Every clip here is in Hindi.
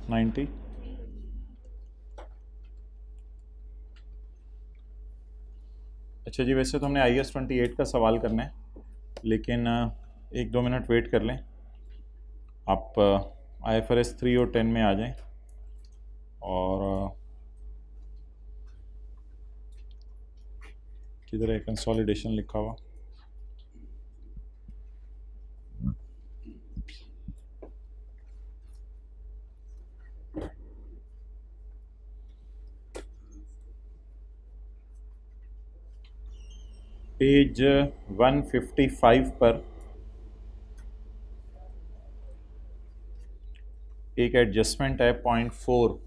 90। अच्छा जी, वैसे तो हमने IAS 28 का सवाल करना है, लेकिन 1-2 मिनट वेट कर लें। आप IFRS 3 और 10 में आ जाएं और किधर है कंसोलिडेशन लिखा हुआ। पेज 155 पर एक एडजस्टमेंट है 0.4।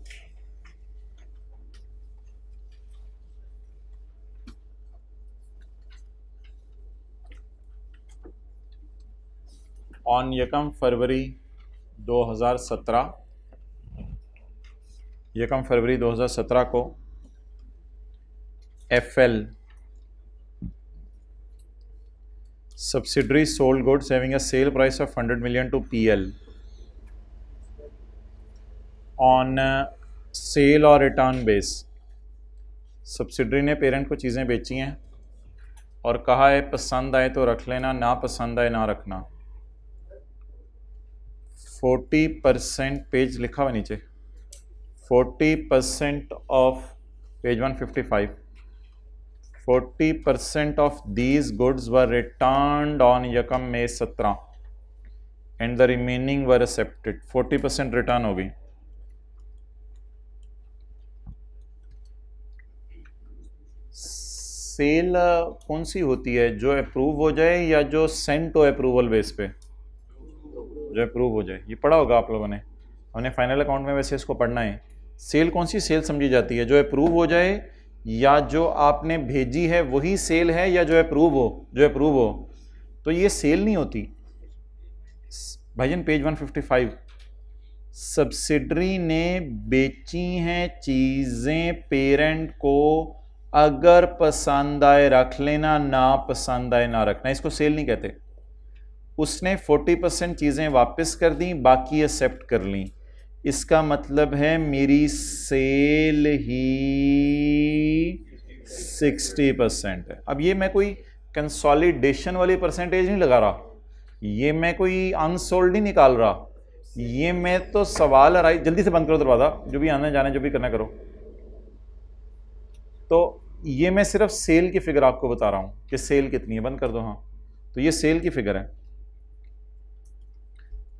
ऑन 1 फरवरी 2017 को FL subsidiary sold goods having a sale price of 100 million to PL on sale और रिटर्न बेस। सब्सिडरी ने पेरेंट को चीज़ें बेची हैं और कहा है पसंद आए तो रख लेना, ना पसंद आए ना रखना। 40% पेज लिखा हुआ नीचे, 40% of page 155, 40% of these goods were returned on 1 May 17 and the remaining were accepted। 40% return होगी। सेल कौन सी होती है, जो अप्रूव हो जाए या जो सेंड टू अप्रूवल बेस पे? जो अप्रूव हो जाए। ये पढ़ा होगा आप लोगों ने, हमने फाइनल अकाउंट में वैसे इसको पढ़ना है। सेल कौन सी सेल समझी जाती है? जो अप्रूव हो जाए या जो आपने भेजी है वही सेल है, या जो अप्रूव हो? जो अप्रूव हो तो ये सेल नहीं होती भाईजान। पेज 155, सब्सिडरी ने बेची हैं चीज़ें पेरेंट को, अगर पसंद आए रख लेना, ना पसंद आए ना रखना। इसको सेल नहीं कहते। उसने 40% चीज़ें वापस कर दी, बाकी एक्सेप्ट कर ली। इसका मतलब है मेरी सेल ही 60% है। अब ये मैं कोई कंसोलिडेशन वाली परसेंटेज नहीं लगा रहा, ये मैं कोई अनसोल्ड नहीं निकाल रहा, ये मैं तो सवाल आ रहा है। जल्दी से बंद करो दरवाज़ा, जो भी आने जाने जो भी करना करो। तो ये मैं सिर्फ सेल की फिगर आपको बता रहा हूँ कि सेल कितनी है। बंद कर दो। हाँ, तो ये सेल की फिगर है।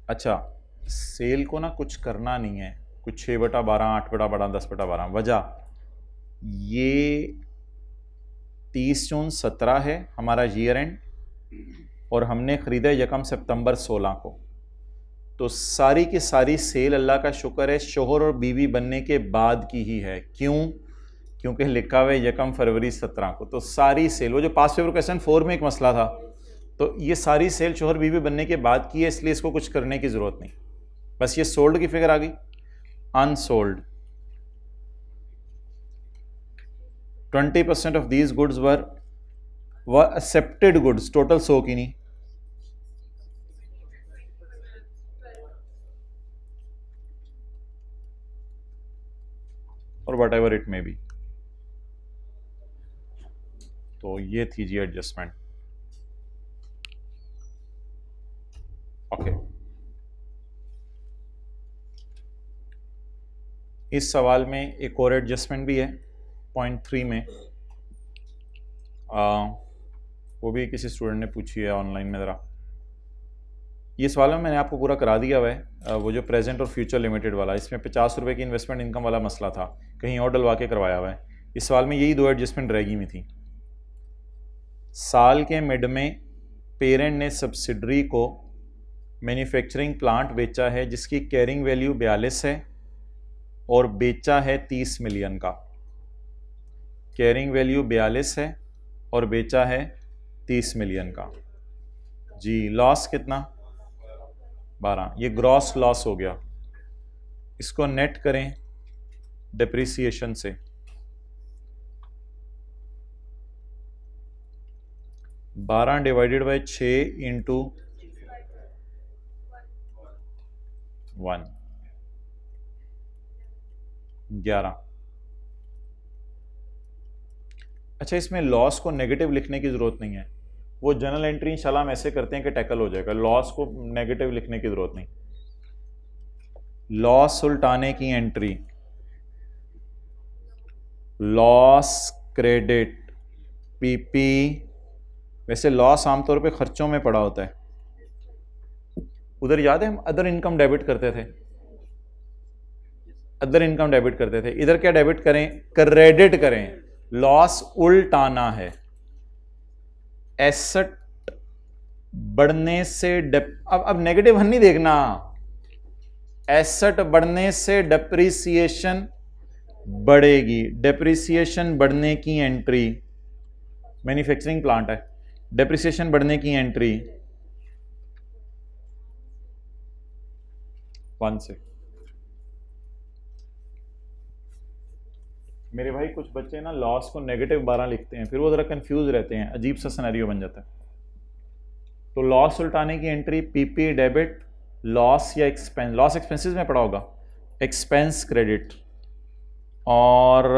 अच्छा, सेल को ना कुछ करना नहीं है, कुछ 6/12, 8/12, 10/12। वजह ये 30 जून 17 है हमारा ईयर एंड, और हमने ख़रीदा 1 सितंबर 16 को। तो सारी की सारी सेल अल्लाह का शुक्र है शोहर और बीवी बनने के बाद की ही है। क्यों? क्योंकि लिखा हुआ है 1 फरवरी 17 को। तो सारी सेल, वो जो पास्ट पेपर क्वेश्चन 4 में एक मसला था, तो ये सारी सेल शोहर बीवी बनने के बाद की है, इसलिए इसको कुछ करने की ज़रूरत नहीं। बस ये सोल्ड की फिगर आ गई। Unsold 20% of these goods were accepted goods, total 100 की नहीं। और what ever it may be. तो ये थी जी एडजस्टमेंट। ओके, इस सवाल में एक और एडजस्टमेंट भी है 0.3 में। वो भी किसी स्टूडेंट ने पूछी है ऑनलाइन में। ज़रा ये सवाल में मैंने आपको पूरा करा दिया हुआ है। वो जो प्रेजेंट और फ्यूचर लिमिटेड वाला, इसमें 50 रुपये की इन्वेस्टमेंट इनकम वाला मसला था, कहीं और डलवा के करवाया हुआ है। इस सवाल में यही 2 एडजस्टमेंट रहेगी में थी। साल के मिड में पेरेंट ने सब्सिडरी को मैन्युफैक्चरिंग प्लांट बेचा है जिसकी कैरिंग वैल्यू 42 है और बेचा है 30 मिलियन का। कैरिंग वैल्यू 42 है और बेचा है 30 मिलियन का। जी, लॉस कितना? 12। ये ग्रॉस लॉस हो गया। इसको नेट करें डिप्रिसिएशन से। 12 डिवाइडेड बाई 6 इंटू 1। 11। अच्छा, इसमें लॉस को नेगेटिव लिखने की ज़रूरत नहीं है, वो जनरल एंट्री इंशाल्लाह हम ऐसे करते हैं कि टैकल हो जाएगा, लॉस को नेगेटिव लिखने की ज़रूरत नहीं। लॉस उल्टाने की एंट्री, लॉस क्रेडिट पीपी। वैसे लॉस आमतौर पे खर्चों में पड़ा होता है, उधर याद है हम अदर इनकम डेबिट करते थे, अदर इनकम डेबिट करते थे, इधर क्या डेबिट करें, क्रेडिट करें। लॉस उल्टाना है, एसेट बढ़ने से अब नेगेटिव नहीं देखना, एसेट बढ़ने से डेप्रिसिएशन बढ़ेगी, डेप्रिसिएशन बढ़ने की एंट्री, मैन्युफैक्चरिंग प्लांट है, डेप्रिसिएशन बढ़ने की एंट्री 1 से। मेरे भाई कुछ बच्चे ना लॉस को नेगेटिव 12 लिखते हैं, फिर वो जरा कंफ्यूज रहते हैं, अजीब सा सिनेरियो बन जाता है। तो लॉस उल्टाने की एंट्री पीपी डेबिट, लॉस या एक्सपेंस, लॉस एक्सपेंसेस में पड़ा होगा, एक्सपेंस क्रेडिट, और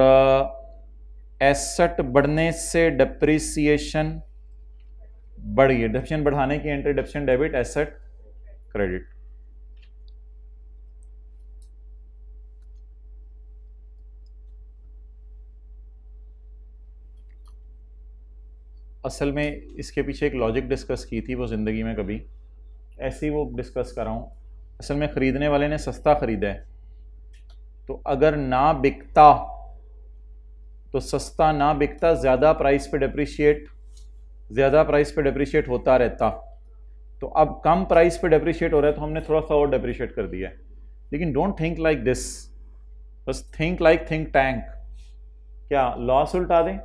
एसेट बढ़ने से डेप्रिसिएशन बढ़ गई, डेप्रिसिएशन बढ़ाने की entry depreciation debit, asset credit. असल में इसके पीछे एक लॉजिक डिस्कस की थी वो ज़िंदगी में कभी, ऐसे ही वो डिस्कस कर रहा हूँ। असल में ख़रीदने वाले ने सस्ता ख़रीदा है, तो अगर ना बिकता तो सस्ता ना बिकता, ज़्यादा प्राइस पे डेप्रिशिएट, ज़्यादा प्राइस पे डेप्रिशिएट होता रहता। तो अब कम प्राइस पे डेप्रिशिएट हो रहा है तो हमने थोड़ा सा और डेप्रिशिएट कर दिया है। लेकिन डोंट थिंक लाइक दिस, बस थिंक लाइक थिंक टैंक। क्या लॉस उल्टा दें,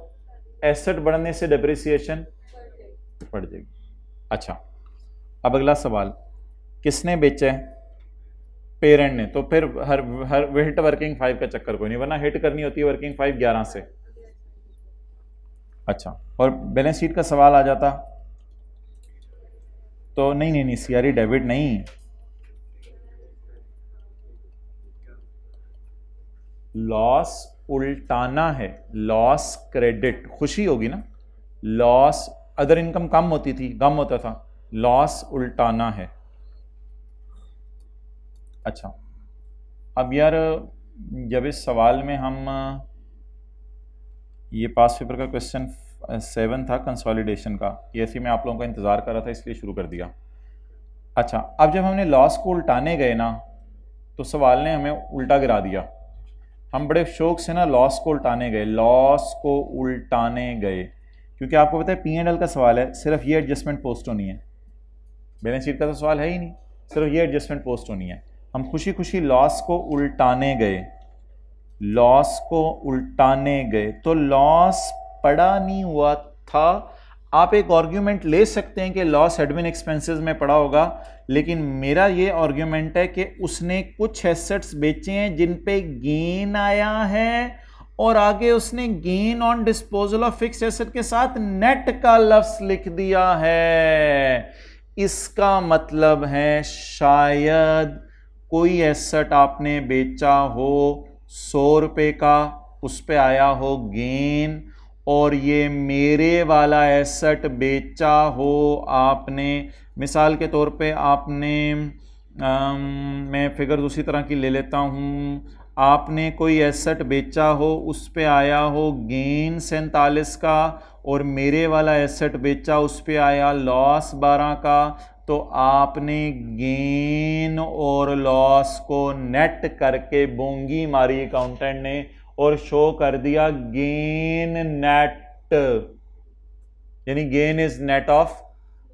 एसेट बढ़ने से डेप्रिसिएशन बढ़ जाएगी। अच्छा, अब अगला सवाल, किसने बेचा है, पेरेंट ने, तो फिर हर हिट वर्किंग 5 का चक्कर कोई नहीं, वरना हिट करनी होती है वर्किंग 5 11 से। अच्छा, और बैलेंस शीट का सवाल आ जाता तो नहीं सीआरई डेबिट नहीं, लॉस उल्टाना है, लॉस क्रेडिट, खुशी होगी ना, लॉस अदर इनकम कम होती थी, कम होता था, लॉस उल्टाना है। अच्छा, अब यार जब इस सवाल में हम, ये पास पेपर का क्वेश्चन 7 था कंसोलिडेशन का, ये ऐसे मैं आप लोगों का इंतज़ार कर रहा था इसलिए शुरू कर दिया। अच्छा, अब जब हमने लॉस को उल्टाने गए ना तो सवाल ने हमें उल्टा गिरा दिया, हम बड़े शौक से ना लॉस को उल्टाने गए, लॉस को उल्टाने गए, क्योंकि आपको पता है P&L का सवाल है, सिर्फ ये एडजस्टमेंट पोस्ट होनी है, बैलेंस शीट का तो सवाल है ही नहीं, सिर्फ ये एडजस्टमेंट पोस्ट होनी है। हम खुशी खुशी लॉस को उल्टाने गए, लॉस को उल्टाने गए, तो लॉस पड़ा नहीं हुआ था। आप एक आर्ग्यूमेंट ले सकते हैं कि लॉस एडमिन एक्सपेंसेस में पड़ा होगा, लेकिन मेरा ये आर्ग्यूमेंट है कि उसने कुछ एसेट्स बेचे हैं जिन पे गेन आया है, और आगे उसने gain on disposal of fixed asset के साथ नेट का लफ्ज लिख दिया है। इसका मतलब है शायद कोई एसेट आपने बेचा हो 100 रुपये का, उस पे आया हो गेन, और ये मेरे वाला एसेट बेचा हो आपने, मिसाल के तौर पे आपने मैं फिगर दूसरी तरह की ले लेता हूँ, आपने कोई एसेट बेचा हो, उस पे आया हो गेन 47 का, और मेरे वाला एसेट बेचा उस पे आया लॉस 12 का, तो आपने गेन और लॉस को नेट करके बोंगी मारी अकाउंटेंट ने और शो कर दिया गेन नेट, यानी गेन इज नेट ऑफ।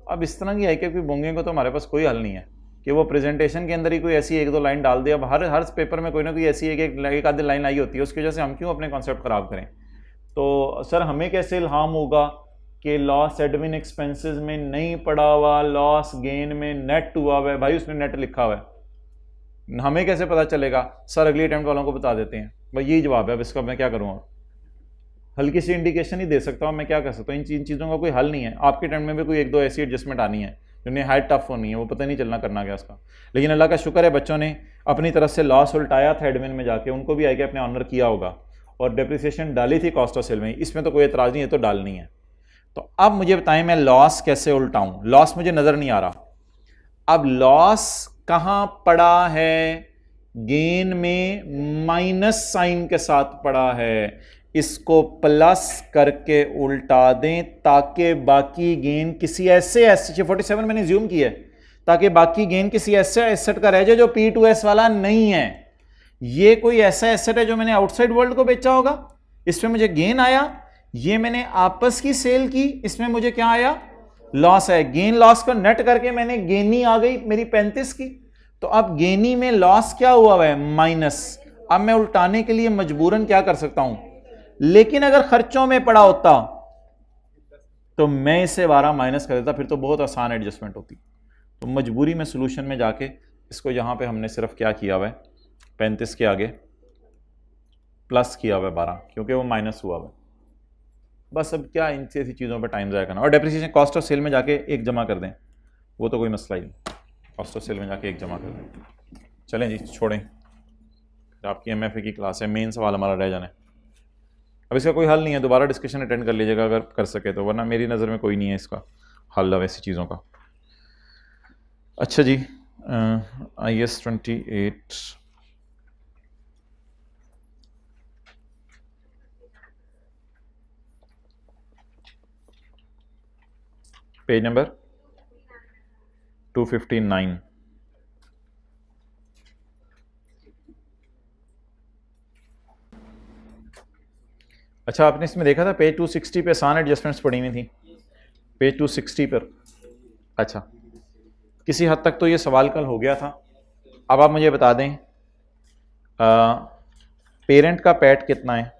अब इस तरह की आईके की बोंगे को तो हमारे पास कोई हल नहीं है कि वो प्रेजेंटेशन के अंदर ही कोई ऐसी 1-2 लाइन डाल दे। अब हर पेपर में कोई ना कोई ऐसी एक आधी लाइन आई होती है, उसकी वजह से हम क्यों अपने कॉन्सेप्ट खराब करें। तो सर हमें कैसे इल्हाम होगा कि लॉस एडमिन एक्सपेंसेस में नहीं पड़ा हुआ, लॉस गेन में नेट हुआ हुआ है, भाई उसने नेट लिखा हुआ है, हमें कैसे पता चलेगा। सर अगली अटेम्प्ट वालों को बता देते हैं, भाई यही जवाब है, अब इसका मैं क्या करूँ, और हल्की सी इंडिकेशन ही दे सकता हूँ, मैं क्या कर सकता हूँ। इन चीज़ों का कोई हल नहीं है, आपके अटेम्प्ट में भी कोई 1-2 ऐसी एडजस्टमेंट आनी है जिन्हें हाई टफ होनी है, वो पता नहीं चलना करना क्या उसका। लेकिन अल्लाह का शुक्र है बच्चों ने अपनी तरफ से लॉस उल्टाया था एडमिन में जाके, उनको भी आएगा अपने ऑनर किया होगा और डेप्रिसिएशन डाली थी कॉस्ट ऑफ सेल में, इसमें तो कोई एतराज़ नहीं है, तो डालनी है। तो अब मुझे बताएं मैं लॉस कैसे उल्टाऊं, लॉस मुझे नज़र नहीं आ रहा। अब लॉस कहाँ पड़ा है, गेन में माइनस साइन के साथ पड़ा है, इसको प्लस करके उल्टा दें ताकि बाकी गेन किसी ऐसे एसेट, 47 मैंने ज्यूम किया है, ताकि बाकी गेन किसी ऐसे एसेट का रह जाए जो P2S वाला नहीं है। ये कोई ऐसा एसेट है जो मैंने आउटसाइड वर्ल्ड को बेचा होगा, इसमें मुझे गेन आया, ये मैंने आपस की सेल की, इसमें मुझे क्या आया, लॉस है। गेन लॉस को नेट करके मैंने गेनी आ गई मेरी 35 की, तो अब गेनी में लॉस क्या हुआ है, माइनस। अब मैं उल्टाने के लिए मजबूरन क्या कर सकता हूं, लेकिन अगर खर्चों में पड़ा होता तो मैं इसे 12 माइनस कर देता, फिर तो बहुत आसान एडजस्टमेंट होती। तो मजबूरी में सोल्यूशन में जाके इसको यहां पे हमने सिर्फ क्या किया हुआ है, 35 के आगे प्लस किया हुआ है 12, क्योंकि वो माइनस हुआ हुआ है। बस अब क्या इन ऐसी चीज़ों पे टाइम ज़ाया करना। और डेप्रिसिएशन कॉस्ट ऑफ सेल में जाके एक जमा कर दें, वो तो कोई मसला ही नहीं, कॉस्ट ऑफ सेल में जाके एक जमा कर दें। चलें जी, छोड़ें, आपकी MFA की क्लास है, मेन सवाल हमारा रह जाना है। अब इसका कोई हल नहीं है, दोबारा डिस्कशन अटेंड कर लीजिएगा अगर कर सके तो, वरना मेरी नज़र में कोई नहीं है इसका हल अब ऐसी चीज़ों का। अच्छा जी, IS 28 पेज नंबर 259। अच्छा, आपने इसमें देखा था पेज 260 पे आसान एडजस्टमेंट्स पड़ी हुई थी, पेज 260 पर। अच्छा, किसी हद तक तो ये सवाल कल हो गया था। अब आप मुझे बता दें पेरेंट का पैट कितना है,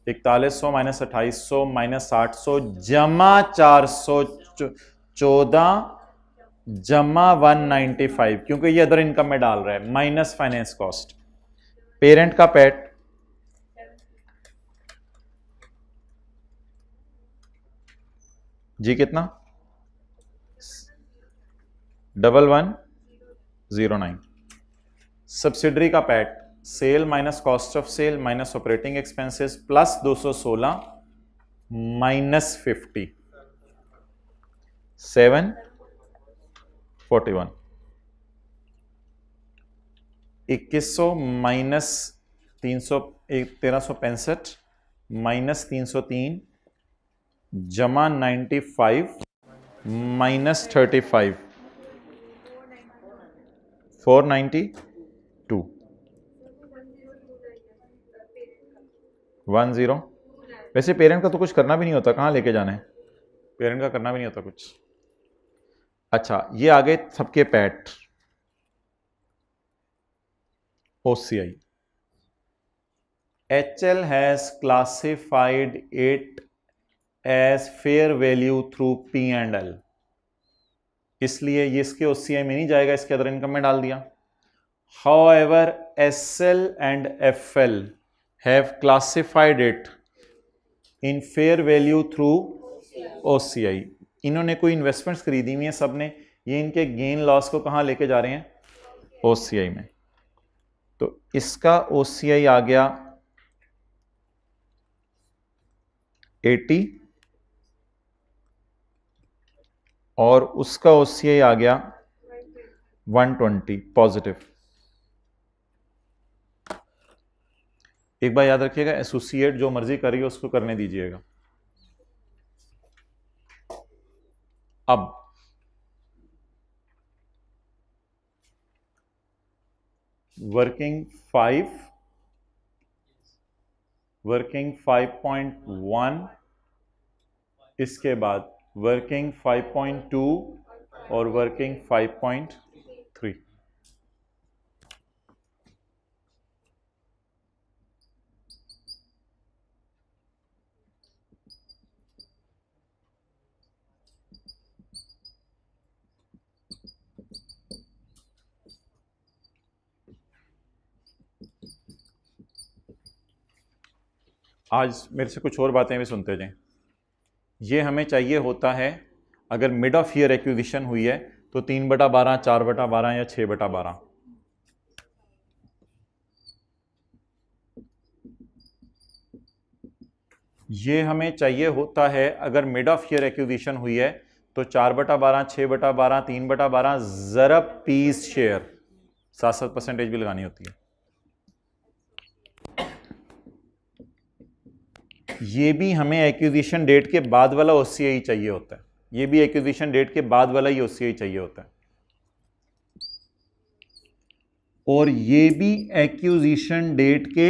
4100 माइनस 2800 माइनस 800 जमा 414 जमा 195, क्योंकि ये अदर इनकम में डाल रहा है, माइनस फाइनेंस कॉस्ट। पेरेंट का पैट जी कितना, 1109। सब्सिडरी का PAT sale minus cost of sale minus operating expenses plus 216 minus 50 741। 2100 minus 1365 minus 303 जमा 95 माइनस 35 492 10। वैसे पेरेंट का तो कुछ करना भी नहीं होता, कहाँ लेके जाना है, पेरेंट का करना भी नहीं होता कुछ। अच्छा, ये आ गए सबके PAT. OCI HL has classified it as fair value through P&L, इसलिए ये इसके OCI में नहीं जाएगा, इसके अदर इनकम में डाल दिया। However, SL and FL have classified it in fair value through OCI। इन्होंने कोई इन्वेस्टमेंट्स खरीदी हुई है सब ने, ये इनके गेन लॉस को कहाँ लेके जा रहे हैं, OCI में। तो इसका OCI आ गया 80 और उसका OCI आ गया 120 पॉजिटिव। एक बार याद रखिएगा, एसोसिएट जो मर्जी करिए उसको करने दीजिएगा। अब वर्किंग 5.1, इसके बाद वर्किंग 5.2 और वर्किंग 5.3। आज मेरे से कुछ और बातें भी सुनते जाएं। ये हमें चाहिए होता है अगर मिड ऑफ ईयर एक्विजिशन हुई है तो 3/12, 4/12 या 6/12। ये हमें चाहिए होता है अगर मिड ऑफ ईयर एक्विजिशन हुई है तो 4/12, 6/12, 3/12 ज़रब पीस शेयर 7% भी लगानी होती है। ये भी हमें एक्विजिशन डेट के बाद वाला ओसीआई चाहिए होता है, ये भी एक्विजिशन डेट के बाद वाला ही ओसीआई चाहिए होता है, और ये भी एक्विजिशन डेट के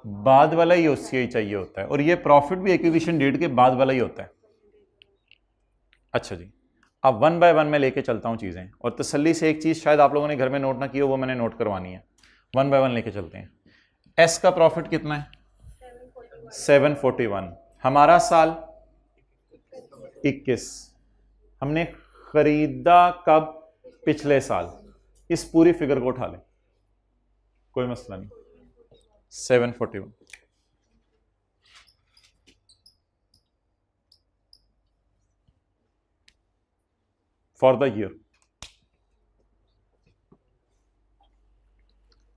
बाद वाला ही ओसीआई चाहिए होता है, और ये प्रॉफिट भी एक्विजिशन डेट के बाद वाला ही होता है। अच्छा जी, अब 1 बाय 1 में लेके चलता हूं चीजें, और तसल्ली से एक चीज शायद आप लोगों ने घर में नोट ना की हो, वो मैंने नोट करवानी है। 1 बाय 1 लेके चलते हैं। एस का प्रॉफिट कितना है? 741। हमारा साल 21। हमने खरीदा कब? पिछले साल। इस पूरी फिगर को उठा लें, कोई मसला नहीं। 741 फॉर द ईयर।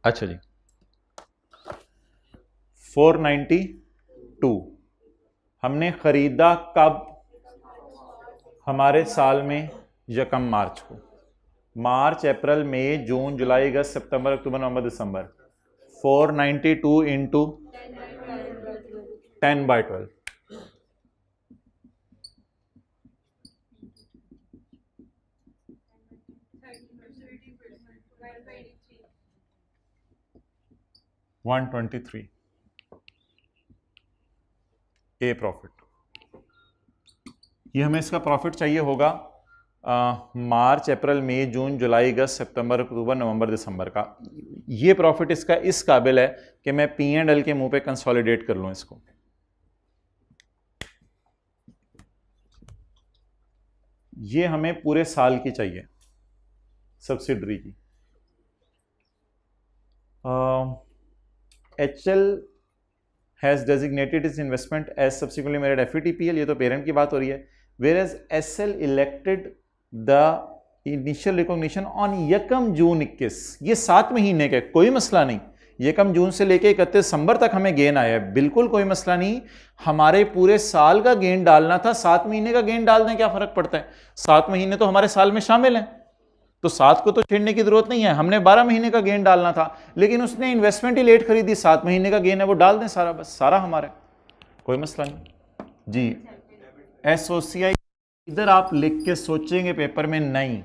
अच्छा जी, 492 हमने खरीदा कब? हमारे साल में यकम मार्च को। मार्च, अप्रैल, मई, जून, जुलाई, अगस्त, सितंबर, अक्टूबर, नवंबर, दिसंबर। 492 इंटू 10/12। $123 ए प्रॉफिट। ये हमें इसका प्रॉफिट चाहिए होगा मार्च, अप्रैल, मई, जून, जुलाई, अगस्त, सितंबर, अक्टूबर, नवंबर, दिसंबर का। ये प्रॉफिट इसका इस काबिल है कि मैं P&L के मुंह पे कंसोलिडेट कर लूं इसको। ये हमें पूरे साल की चाहिए सब्सिडरी की। HL has designated is investment as subsequently measured FVTPL, ये तो पेरेंट की बात हो रही है। Whereas SL elected the initial recognition on यकम जून 21। ये 7 महीने के, कोई मसला नहीं। यकम जून से लेके 31 दिसंबर तक हमें गेन आया है, बिल्कुल कोई मसला नहीं। हमारे पूरे साल का गेन डालना था, 7 महीने का गेन डाल दें, क्या फर्क पड़ता है? 7 महीने तो हमारे साल में शामिल हैं, तो 7 को तो छेड़ने की जरूरत नहीं है। हमने 12 महीने का गेन डालना था, लेकिन उसने इन्वेस्टमेंट ही लेट खरीदी, 7 महीने का गेन है वो डाल दें सारा, बस सारा हमारा, कोई मसला नहीं जी। SOCI इधर आप लिख के सोचेंगे पेपर में नहीं,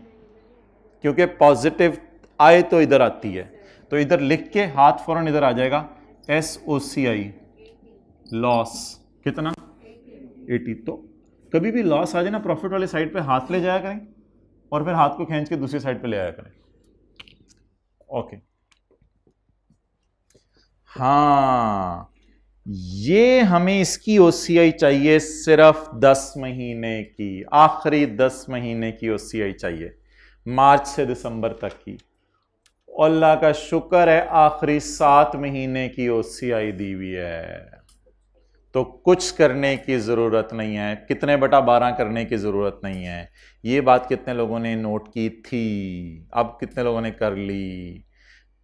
क्योंकि पॉजिटिव आए तो इधर आती है, तो इधर लिख के हाथ फौरन इधर आ जाएगा। SOCI लॉस कितना? 80। तो कभी भी लॉस आ जाए ना, प्रॉफिट वाले साइड पे हाथ ले जाया करें, और फिर हाथ को खींच के दूसरी साइड पे ले आया करें। ओके, हाँ, ये हमें इसकी OCI चाहिए सिर्फ 10 महीने की, आखिरी 10 महीने की OCI चाहिए, मार्च से दिसंबर तक की। अल्लाह का शुक्र है आखिरी 7 महीने की OCI दी हुई है, तो कुछ करने की ज़रूरत नहीं है, कितने बटा 12 करने की ज़रूरत नहीं है। ये बात कितने लोगों ने नोट की थी, अब कितने लोगों ने कर ली?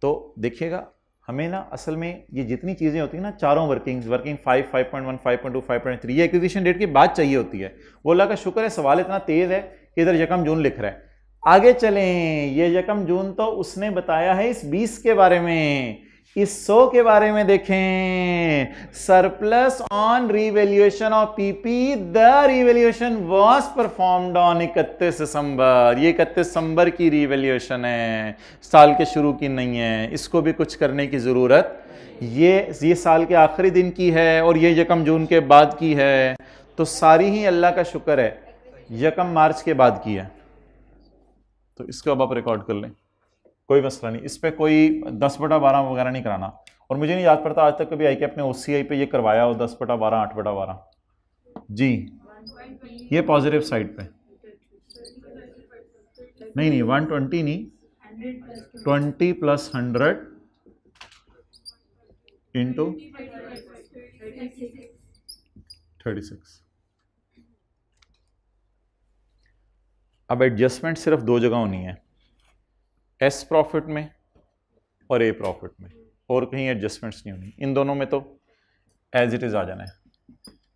तो देखिएगा, हमें ना असल में ये जितनी चीज़ें होती हैं ना, चारों वर्किंग 5, 5.1, 5.2, 5.3, ये एक्विजिशन डेट के बाद चाहिए होती है। वो अल्लाह का शुक्र है सवाल इतना तेज़ है कि इधर यकम जून लिख रहा है। आगे चलें, ये यकम जून तो उसने बताया है इस 20 के बारे में, इस 100 के बारे में देखें। Surplus on revaluation of PP, the revaluation was performed on 31 दिसंबर। ये 31 दिसंबर की रिवैल्यूएशन है, साल के शुरू की नहीं है, इसको भी कुछ करने की जरूरत, ये साल के आखिरी दिन की है, और ये यकम जून के बाद की है, तो सारी ही अल्लाह का शुक्र है यकम मार्च के बाद की है। तो इसको अब आप रिकॉर्ड कर लें, कोई मसला नहीं, इस पर कोई 10/12 वगैरह नहीं कराना। और मुझे नहीं याद पड़ता आज तक कभी ICAP ने OCI पे ये करवाया हो 10/12, 8/12 जी। ये पॉजिटिव साइड पे नहीं, 120 नहीं, 20 + 100 इंटू 36। अब एडजस्टमेंट सिर्फ दो जगह होनी है, एस प्रॉफिट में और ए प्रॉफिट में, और कहीं एडजस्टमेंट्स नहीं होनी। इन दोनों में तो एज इट इज आ जाना है।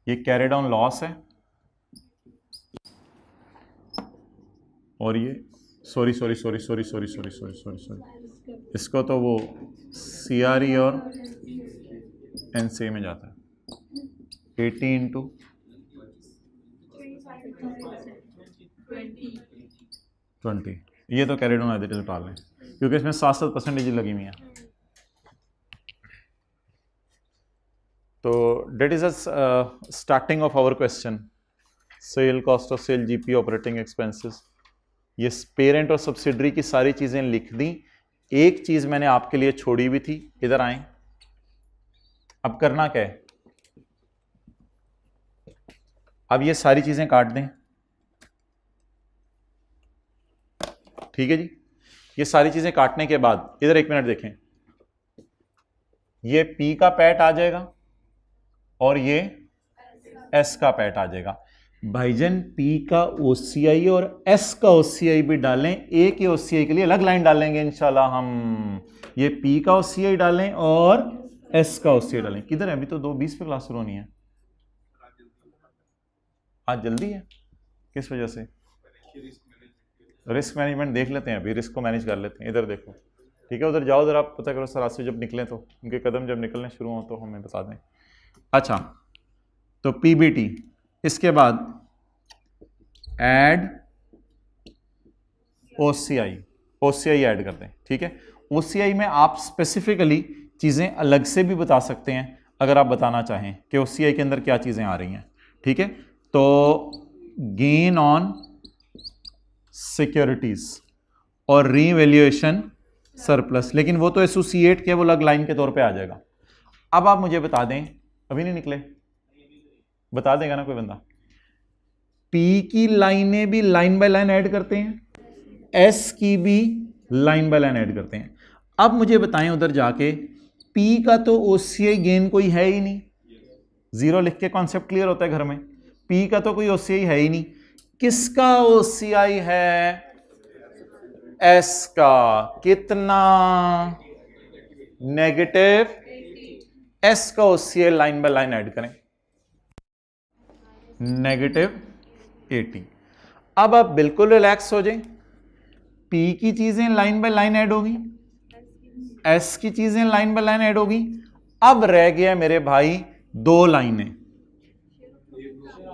ये कैरिड ऑन लॉस है और ये sorry sorry sorry sorry sorry sorry sorry sorry sorry इसको तो वो CRE और NCA में जाता है। 80 इंटू 20, ये तो carried on as it is उतार लें क्योंकि इसमें 7% लगी हुई है। तो that is a starting of our question, sale cost of sale, GP, operating expenses. ये पेरेंट और सब्सिडरी की सारी चीजें लिख दी। एक चीज मैंने आपके लिए छोड़ी भी थी, इधर आए। अब करना क्या है, अब ये सारी चीजें काट दें, ठीक है जी। ये सारी चीजें काटने के बाद इधर एक मिनट देखें, ये P का पैट आ जाएगा और ये S का पैट आ जाएगा। भाईजन P का OCI और S का OCI भी डालें, A के OCI के लिए अलग लाइन डालेंगे इंशाल्लाह हम। ये P का OCI डालें और S का OCI डालें। किधर है, अभी तो 2:20 पे क्लास शुरू होनी है। आज जल्दी है, किस वजह से? रिस्क मैनेजमेंट देख लेते हैं, अभी रिस्क को मैनेज कर लेते हैं। इधर देखो, ठीक है, उधर जाओ, उधर आप पता करो सर आज से जब निकलें तो उनके कदम जब निकलने शुरू हो तो हमें बता दें। अच्छा, तो PBT, इसके बाद ऐड OCI ऐड कर दें, ठीक है। OCI में आप स्पेसिफिकली चीज़ें अलग से भी बता सकते हैं अगर आप बताना चाहें कि OCI के अंदर क्या चीज़ें आ रही हैं, ठीक है। तो गेन ऑन सिक्योरिटीज और रीवैल्यूएशन सरप्लस, लेकिन वो तो एसोसिएट के वो अलग लाइन के तौर पे आ जाएगा। अब आप मुझे बता दें, अभी नहीं निकले, बता देगा ना कोई बंदा। P की लाइनें भी लाइन बाय लाइन ऐड करते हैं, S की भी लाइन बाय लाइन ऐड करते हैं। अब मुझे बताएं उधर जाके, P का तो OCI गेन कोई है ही नहीं, जीरो लिख के कॉन्सेप्ट क्लियर होता है घर में। P का तो कोई OCI है ही नहीं, किसका OCI है? S का। कितना? नेगेटिव। S का OCI line by line add करें, -80। अब आप बिल्कुल रिलैक्स हो जाएं, P की चीजें लाइन बाय लाइन ऐड होगी, S की चीजें लाइन बाय लाइन ऐड होगी। अब रह गया मेरे भाई दो लाइनें,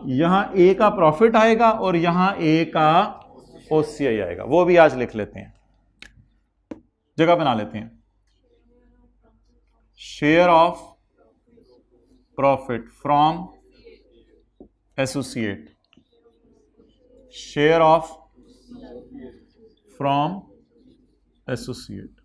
यहां A का प्रॉफिट आएगा और यहां A का OCI आएगा, वो भी आज लिख लेते हैं, जगह बना लेते हैं। Share of profit from associate, share of from associate.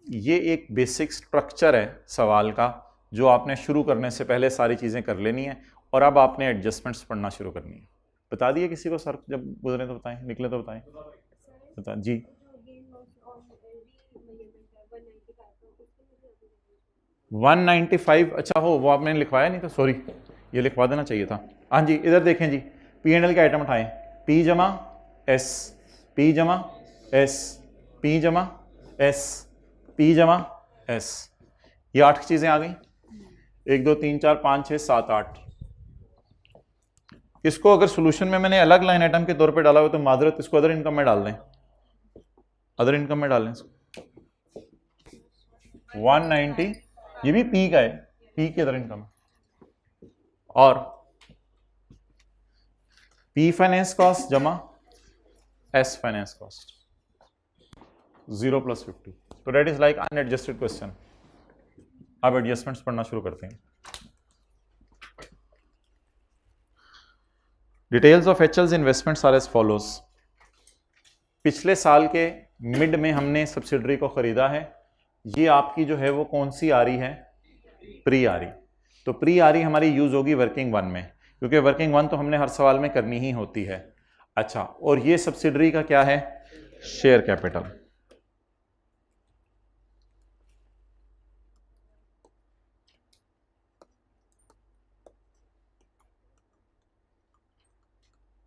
ये एक बेसिक स्ट्रक्चर है सवाल का जो आपने शुरू करने से पहले सारी चीजें कर लेनी है, और अब आपने एडजस्टमेंट्स पढ़ना शुरू करनी है। बता दिए किसी को सर, जब गुजरे तो बताएं, निकले तो बताएं। बता जी। 195, अच्छा हो वो आपने लिखवाया नहीं तो सॉरी, ये लिखवा देना चाहिए था। हाँ जी, इधर देखें जी, P&L के आइटम उठाएं, P जमा S, P जमा S, P जमा S, P जमा S। ये 8 चीजें आ गई, 1 2 3 4 5 6 7 8। इसको अगर सॉल्यूशन में मैंने अलग लाइन आइटम के तौर पे डाला हो तो माजरत, इसको अदर इनकम में डाल दें, अदर इनकम में डाल लें। 190, ये भी P का है, P की अदर इनकम, और P फाइनेंस कॉस्ट जमा S फाइनेंस कॉस्ट, 0 + 50। तो that is like unadjusted question. अब एडजस्टमेंट्स पढ़ना शुरू करते हैं। Details of HL's investments are as follows. पिछले साल के मिड में हमने सब्सिडरी को खरीदा है, ये आपकी जो है वो कौन सी आ रही है? प्री आ रही। तो प्री आ रही हमारी यूज होगी वर्किंग 1 में, क्योंकि वर्किंग 1 तो हमने हर सवाल में करनी ही होती है। अच्छा, और ये सब्सिडरी का क्या है? Share capital.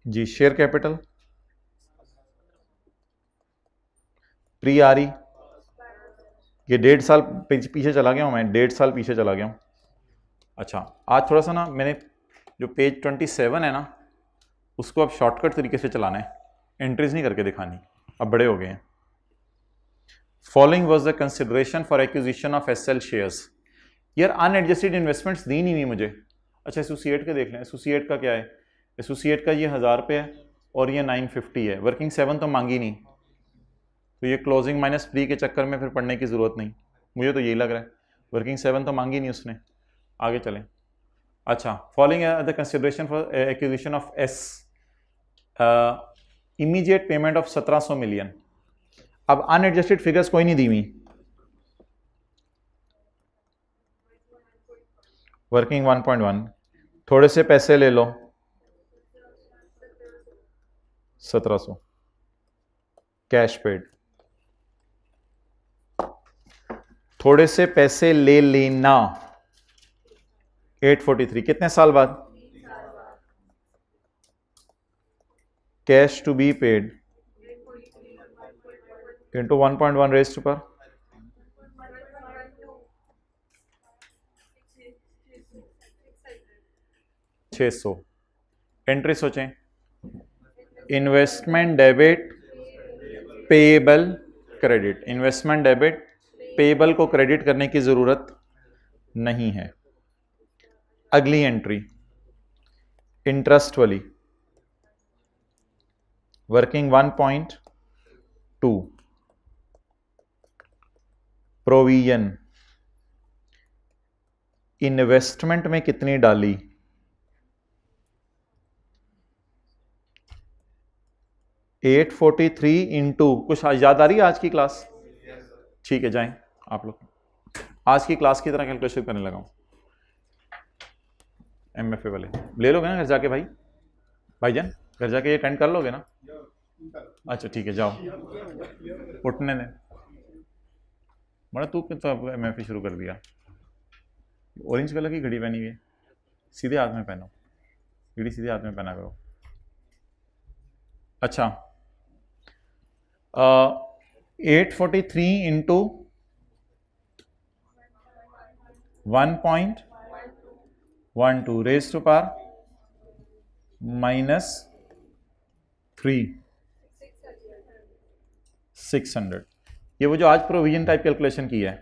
जी शेयर कैपिटल, प्री आरी, ये 1.5 साल पीछे चला गया हूँ मैं, 1.5 साल पीछे चला गया हूँ। अच्छा आज थोड़ा सा ना मैंने जो पेज 27 है ना उसको अब शॉर्टकट तरीके से चलाना है, एंट्रीज नहीं करके दिखानी, अब बड़े हो गए हैं। Following was the consideration for acquisition of SL shares. यार अनएडजस्टेड इन्वेस्टमेंट्स दी नहीं हुई मुझे। अच्छा एसोसिएट के देख लें, एसोसिएट का क्या है, एसोसिएट का ये 1000 रुपये है और ये 950 है, वर्किंग 7 तो मांगी नहीं, तो ये क्लोजिंग माइनस फ्री के चक्कर में फिर पढ़ने की ज़रूरत नहीं, मुझे तो यही लग रहा है, वर्किंग 7 तो मांगी नहीं उसने। आगे चलें। अच्छा following the consideration for acquisition of S, immediate payment of 1700 million. अब अनएडजस्टेड फिगर्स कोई नहीं दी हुई, वर्किंग 1.1, थोड़े से पैसे ले लो 1700 कैश पेड, थोड़े से पैसे ले लेना 843, कितने साल बाद, cash to be paid into 1.1 raised to power 600। Entry सोचें, investment debit payable credit, investment debit payable को क्रेडिट करने की जरूरत नहीं है। अगली एंट्री इंटरेस्ट वाली, वर्किंग 1.2, प्रोविजन, इन्वेस्टमेंट में कितनी डाली, $843 इंटू, कुछ याद आ रही है आज की क्लास? ठीक है जाएं आप लोग, आज की क्लास की तरह कैलकुलेशन करने लगा हूं। एमएफए वाले ले लोगे ना घर जाके भाईजान घर जाके ये अटेंड कर लोगे ना? अच्छा ठीक है जाओ, उठने दें। बड़ा तू तो एमएफए शुरू कर दिया। ऑरेंज कलर की घड़ी पहनी हुई है, सीधे हाथ में पहनो, घड़ी सीधे हाथ में पहना करो। अच्छा 843 इंटू 1.12 रेज़ टू पावर -3, 600। ये वो जो आज प्रोविजन टाइप कैलकुलेशन की है।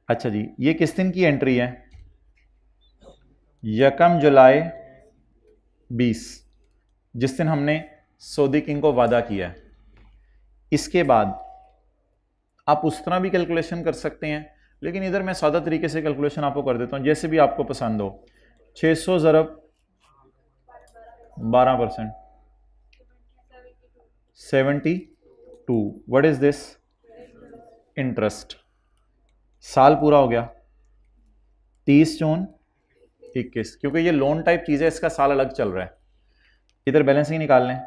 अच्छा जी ये किस दिन की एंट्री है? 1 जुलाई 20, जिस दिन हमने सऊदी किंग को वादा किया है। इसके बाद आप उस तरह भी कैलकुलेशन कर सकते हैं, लेकिन इधर मैं सादा तरीके से कैलकुलेशन आपको कर देता हूं, जैसे भी आपको पसंद हो। 600 ज़रब 12%, 72। What is this? इंटरेस्ट। साल पूरा हो गया 30 जून 21, क्योंकि ये लोन टाइप चीज़ है, इसका साल अलग चल रहा है। इधर बैलेंसिंग निकाल लें,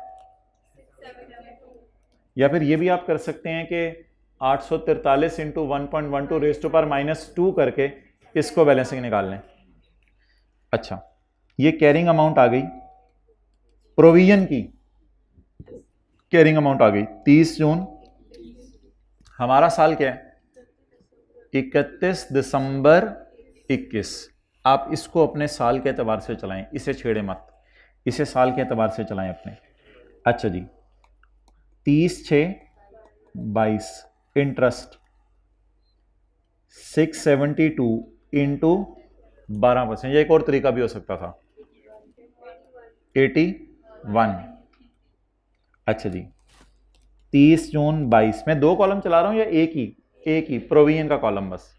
या फिर ये भी आप कर सकते हैं कि 843 इंटू 1.12 रेज़ टू पावर -2 करके इसको बैलेंसिंग निकाल लें। अच्छा ये कैरिंग अमाउंट आ गई, प्रोविजन की कैरिंग अमाउंट आ गई 30 जून। हमारा साल क्या है? 31 दिसंबर 21। आप इसको अपने साल के एतबार से चलाएं, इसे छेड़े मत, इसे साल के एतबार से चलाएं अपने। अच्छा जी 30/6/22, इंटरेस्ट 672 इंटू 12%, ये एक और तरीका भी हो सकता था 81। अच्छा जी 30 जून 22, मैं 2 कॉलम चला रहा हूं या एक ही प्रोविजन का कॉलम बस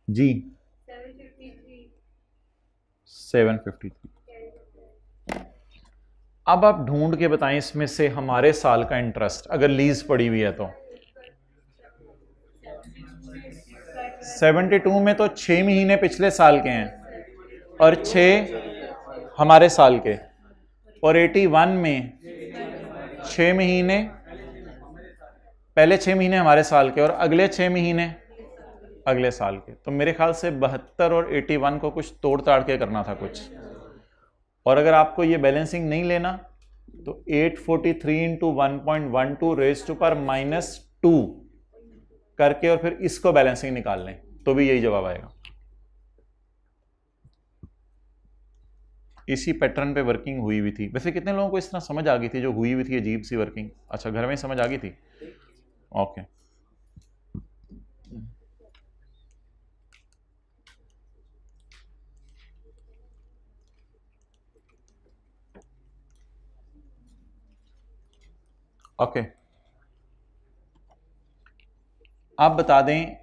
जी? 753। अब आप ढूंढ के बताएं इसमें से हमारे साल का इंटरेस्ट अगर लीज पड़ी हुई है तो 72 में तो 6 महीने पिछले साल के हैं और 6 हमारे साल के, और 81 में 6 महीने, पहले 6 महीने हमारे साल के और अगले 6 महीने अगले साल के। तो मेरे ख्याल से 72 और 81 को कुछ तोड़ ताड़ के करना था कुछ, और अगर आपको ये बैलेंसिंग नहीं लेना तो 843 इंटू 1.12 रेज टू पावर -2 करके और फिर इसको बैलेंसिंग निकाल लें तो भी यही जवाब आएगा। इसी पैटर्न पे वर्किंग हुई हुई थी। वैसे कितने लोगों को इस तरह समझ आ गई थी जो हुई हुई थी अजीब सी वर्किंग? अच्छा, घर में समझ आ गई थी। Okay, okay. आप बता दें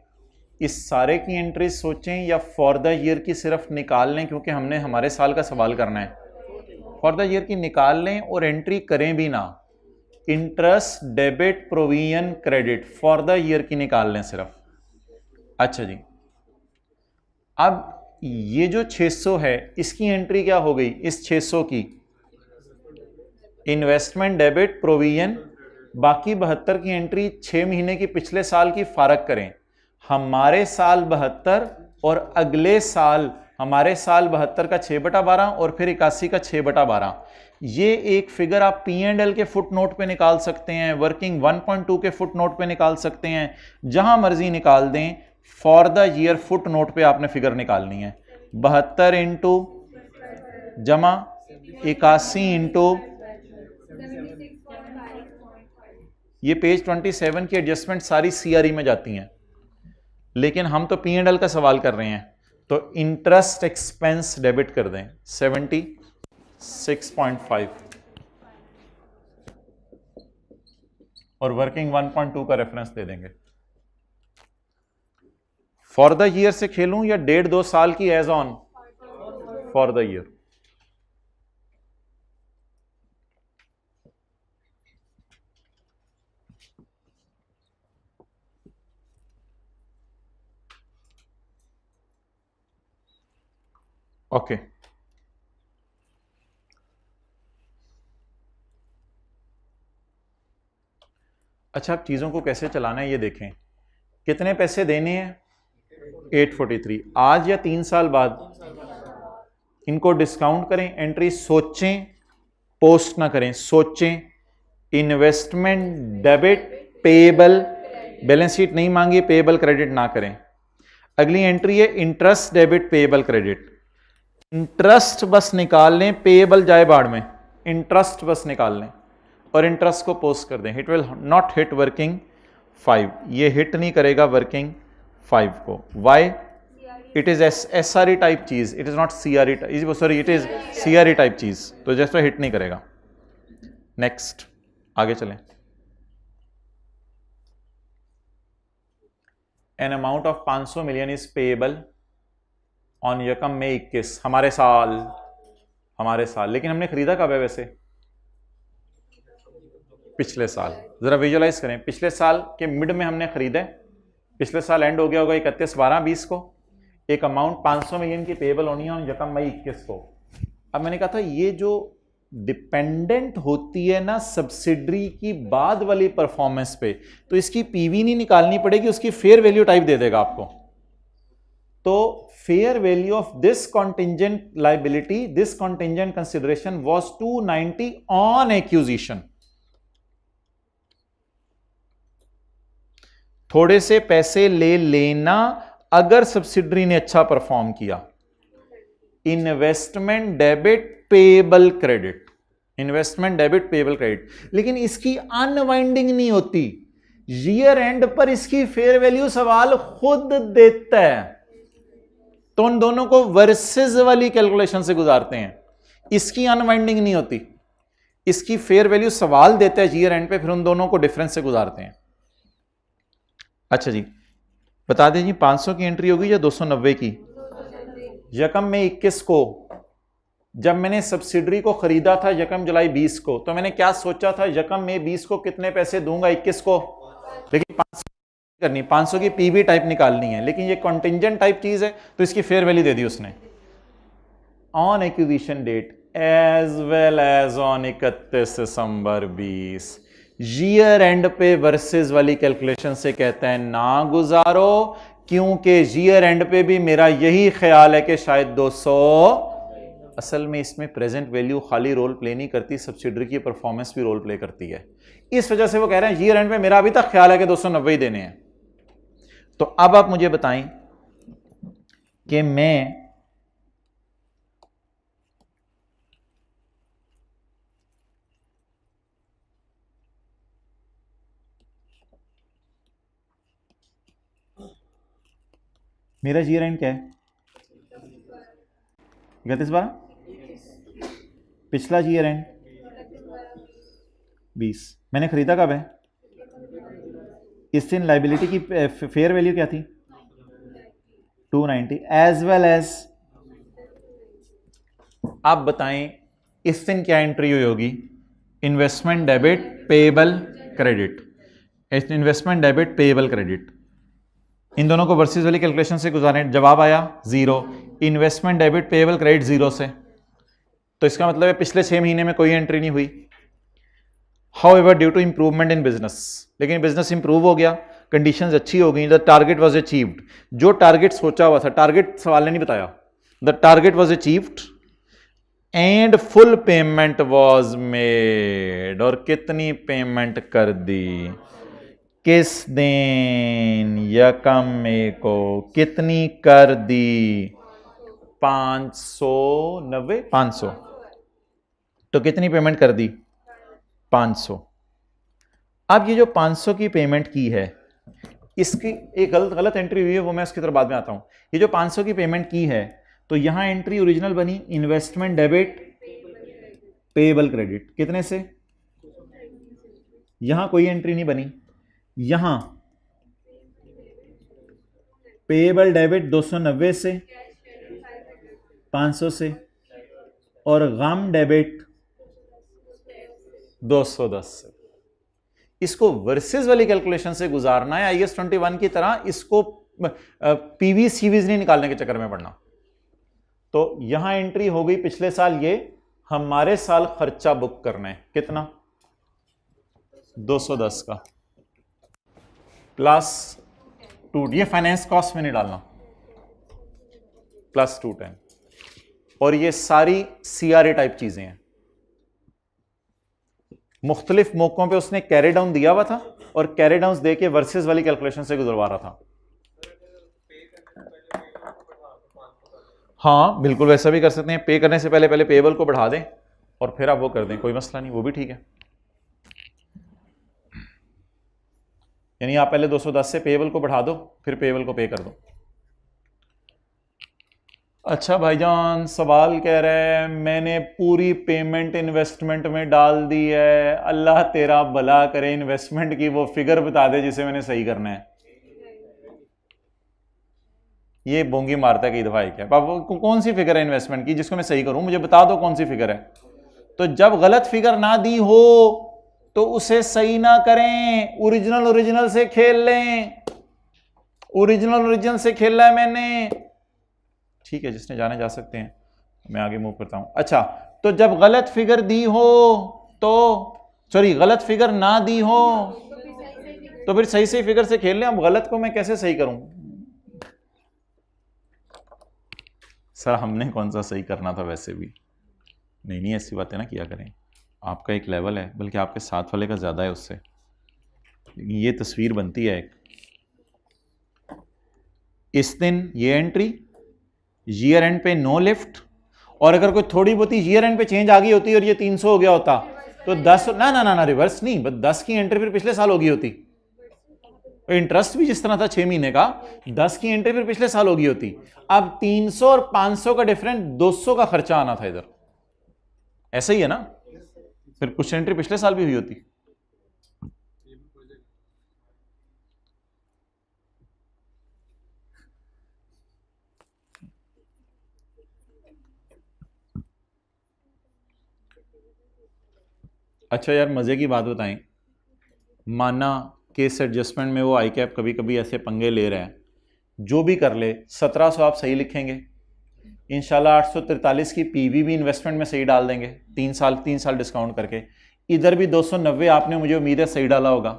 इस सारे की एंट्री सोचें या फॉर द ईयर की सिर्फ निकाल लें, क्योंकि हमने हमारे साल का सवाल करना है। फॉर द ईयर की निकाल लें और एंट्री करें भी ना, interest debit provision credit for the year की निकाल लें सिर्फ। अच्छा जी, अब ये जो 600 है इसकी एंट्री क्या हो गई? इस 600 की इन्वेस्टमेंट डेबिट प्रोविजन, बाकी 72 की एंट्री 6 महीने की पिछले साल की फारक करें। हमारे साल 72 और अगले साल हमारे साल 72 का 6/12 और फिर 81 का 6/12। ये एक फिगर आप P&L के फुट नोट पे निकाल सकते हैं, वर्किंग 1.2 के फुट नोट पे निकाल सकते हैं, जहां मर्जी निकाल दें। For the year foot note पे आपने फिगर निकालनी है। 72 इंटू जमा 81 इंटू, ये पेज 27 की एडजस्टमेंट सारी CRE में जाती हैं, लेकिन हम तो P&L का सवाल कर रहे हैं, तो इंटरेस्ट एक्सपेंस डेबिट कर दें 76.5 और वर्किंग 1.2 का रेफरेंस दे देंगे। फॉर द ईयर से खेलूं या 1.5-2 साल की as on? For the year. Okay, अच्छा, अब चीजों को कैसे चलाना है ये देखें। कितने पैसे देने हैं? 843। आज या 3 साल बाद? इनको डिस्काउंट करें, एंट्री सोचें, पोस्ट ना करें, सोचें। Investment debit payable, balance sheet नहीं मांगी, पेएबल क्रेडिट ना करें। अगली एंट्री है interest debit payable credit. Interest बस निकाल लें, पेएबल जाए बाढ़ में, इंटरेस्ट बस निकाल लें और इंटरेस्ट को पोस्ट कर दें। It will not hit working 5, ये हिट नहीं करेगा वर्किंग 5 को। Why? It is SRE type चीज, it is not CRE, sorry it is CRE type चीज, तो जैसे हिट नहीं करेगा। नेक्स्ट, आगे चलें। An amount of 500 million is payable on यकम में 21, हमारे साल, लेकिन हमने खरीदा कब है वैसे? पिछले साल। जरा विजुअलाइज करें, पिछले साल के मिड में हमने खरीदा, पिछले साल एंड हो गया होगा 31/12/20 को। एक अमाउंट 500 मिलियन की पेएबल होनी है ऑन यकम मई 21 को। अब मैंने कहा था ये जो डिपेंडेंट होती है ना सब्सिडरी की बाद वाली परफॉर्मेंस पे, तो इसकी पीवी नहीं निकालनी पड़ेगी, उसकी फेयर वैल्यू टाइप दे देगा आपको। तो fair value of this contingent liability, this contingent consideration was 290 on accusation. थोड़े से पैसे ले लेना अगर सब्सिडरी ने अच्छा परफॉर्म किया। Investment debit payable credit, investment debit payable credit, लेकिन इसकी अनवाइंडिंग नहीं होती। ईयर एंड पर इसकी फेयर वैल्यू सवाल खुद देता है, तो उन दोनों को वर्सेस वाली कैलकुलेशन से गुजारते हैं। इसकी अनवाइंडिंग नहीं होती, इसकी फेयर वैल्यू सवाल देता है ईयर एंड पे, फिर उन दोनों को डिफरेंस से गुजारते हैं। अच्छा जी, बता दें जी 500 की एंट्री होगी या 290 की? यकम में 21 को जब मैंने सब्सिडरी को खरीदा था यकम जुलाई 20 को, तो मैंने क्या सोचा था, यकम में 20 को कितने पैसे दूंगा 21 को, लेकिन 500 करनी, 500 की पीवी टाइप निकालनी है, लेकिन ये कॉन्टिंजेंट टाइप चीज है तो इसकी फेयर वैल्यू दे दी उसने on acquisition date as well as on 31 December 20। Year end पे वर्सेस वाली कैलकुलेशन से कहता है ना गुजारो, क्योंकि ईयर एंड पे भी मेरा यही ख्याल है कि शायद 200 असल में इसमें प्रेजेंट वैल्यू खाली रोल प्ले नहीं करती, सब्सिडरी की परफॉर्मेंस भी रोल प्ले करती है। इस वजह से वो कह रहे हैं ईयर एंड पे मेरा अभी तक ख्याल है कि 290 ही देने हैं। तो अब आप मुझे बताएं कि मैं मेरा ईयर एंड क्या है? 31/12। पिछला ईयर एंड 20। मैंने खरीदा कब है? इस दिन लाइबिलिटी की फेयर वैल्यू क्या थी? 290 एज वेल एज। आप बताएं इस दिन क्या एंट्री हुई होगी? Investment debit payable credit, investment debit payable credit, इन दोनों को वर्सेस वाली कैलकुलेशन से गुजारें। जवाब आया 0। इन्वेस्टमेंट डेबिट पेएबल क्रेडिट 0 से, तो इसका मतलब है पिछले 6 महीने में कोई एंट्री नहीं हुई। However due to improvement in business, लेकिन बिजनेस इंप्रूव हो गया, कंडीशंस अच्छी हो गई, द टारगेट वाज अचीव्ड। जो टारगेट सोचा हुआ था, टारगेट सवाल ने नहीं बताया, the target was achieved and full payment was made. और कितनी पेमेंट कर दी? किस दिन? यकम में को। कितनी कर दी? 590। 500। तो कितनी पेमेंट कर दी? 500। अब ये जो 500 की पेमेंट की है, इसकी एक गलत एंट्री हुई है, वो मैं उसकी तरफ बाद में आता हूं। ये जो 500 की पेमेंट की है, तो यहां एंट्री ओरिजिनल बनी इन्वेस्टमेंट डेबिट पेएबल क्रेडिट, कितने से? यहां कोई एंट्री नहीं बनी। यहां पेएबल डेबिट 290 से, 500 से, और गम डेबिट 210 से। इसको वर्सेस वाली कैलकुलेशन से गुजारना है, IAS 21 की तरह। इसको पीवी सीवीज नहीं निकालने के चक्कर में पड़ना। तो यहां एंट्री हो गई पिछले साल, ये हमारे साल खर्चा बुक करना है, कितना? 210 का प्लस 2, ये फाइनेंस कॉस्ट में नहीं डालना, प्लस 210। और ये सारी CRA टाइप चीजें हैं। मुख्तलिफ मौकों पे उसने कैरी डाउन दिया हुआ था और कैरी डाउन दे के वर्सेस वाली कैलकुलेशन से गुजरवा रहा था। हाँ बिल्कुल वैसा भी कर सकते हैं, पे करने से पहले पहले पेएबल को बढ़ा दें और फिर आप वो कर दें, कोई मसला नहीं, वो भी ठीक है। यानी आप पहले 210 से पेएबल को बढ़ा दो, फिर पेएबल को पे कर दो। अच्छा भाईजान, सवाल कह रहे हैं मैंने पूरी पेमेंट इन्वेस्टमेंट में डाल दी है, अल्लाह तेरा भला करे, इन्वेस्टमेंट की वो फिगर बता दे जिसे मैंने सही करना है। ये बोंगी मारता है कई दफा क्या, पापा कौन सी फिगर है इन्वेस्टमेंट की जिसको मैं सही करूं? मुझे बता दो कौन सी फिगर है। तो जब गलत फिगर ना दी हो तो उसे सही ना करें, ओरिजिनल से खेल लें। ओरिजिनल से खेलना है मैंने, ठीक है, जिसने जाने जा सकते हैं। मैं आगे मूव करता हूं। अच्छा, तो जब गलत फिगर दी हो तो, सॉरी गलत फिगर ना दी हो तो फिर सही फिगर से खेल लें। अब गलत को मैं कैसे सही करूं? सर हमने कौन सा सही करना था? वैसे भी नहीं ऐसी बातें ना किया करें। आपका एक लेवल है, बल्कि आपके साथ वाले का ज़्यादा है उससे। ये तस्वीर बनती है एक, इस दिन ये एंट्री, ईयर एंड पे नो लिफ्ट, और अगर कोई थोड़ी बहुत ईयर एंड पे चेंज आ गई होती और ये 300 हो गया होता तो 10 ना रिवर्स नहीं, बस 10 की एंट्री फिर पिछले साल होगी होती। इंटरेस्ट भी जिस तरह था 6 महीने का, 10 की एंट्री फिर पिछले साल होगी होती। अब 300 और 500 का डिफरेंस 200 का खर्चा आना था इधर, ऐसा ही है ना? फिर कुछ एंट्री पिछले साल भी हुई होती। अच्छा यार, मजे की बात बताएं, माना केस एडजस्टमेंट में वो आई कैप कभी कभी ऐसे पंगे ले रहा है, जो भी कर ले 1700 आप सही लिखेंगे, इंशाल्लाह 843 की पीवी भी इन्वेस्टमेंट में सही डाल देंगे, 3 साल डिस्काउंट करके। इधर भी 290 आपने, मुझे उम्मीद है, सही डाला होगा।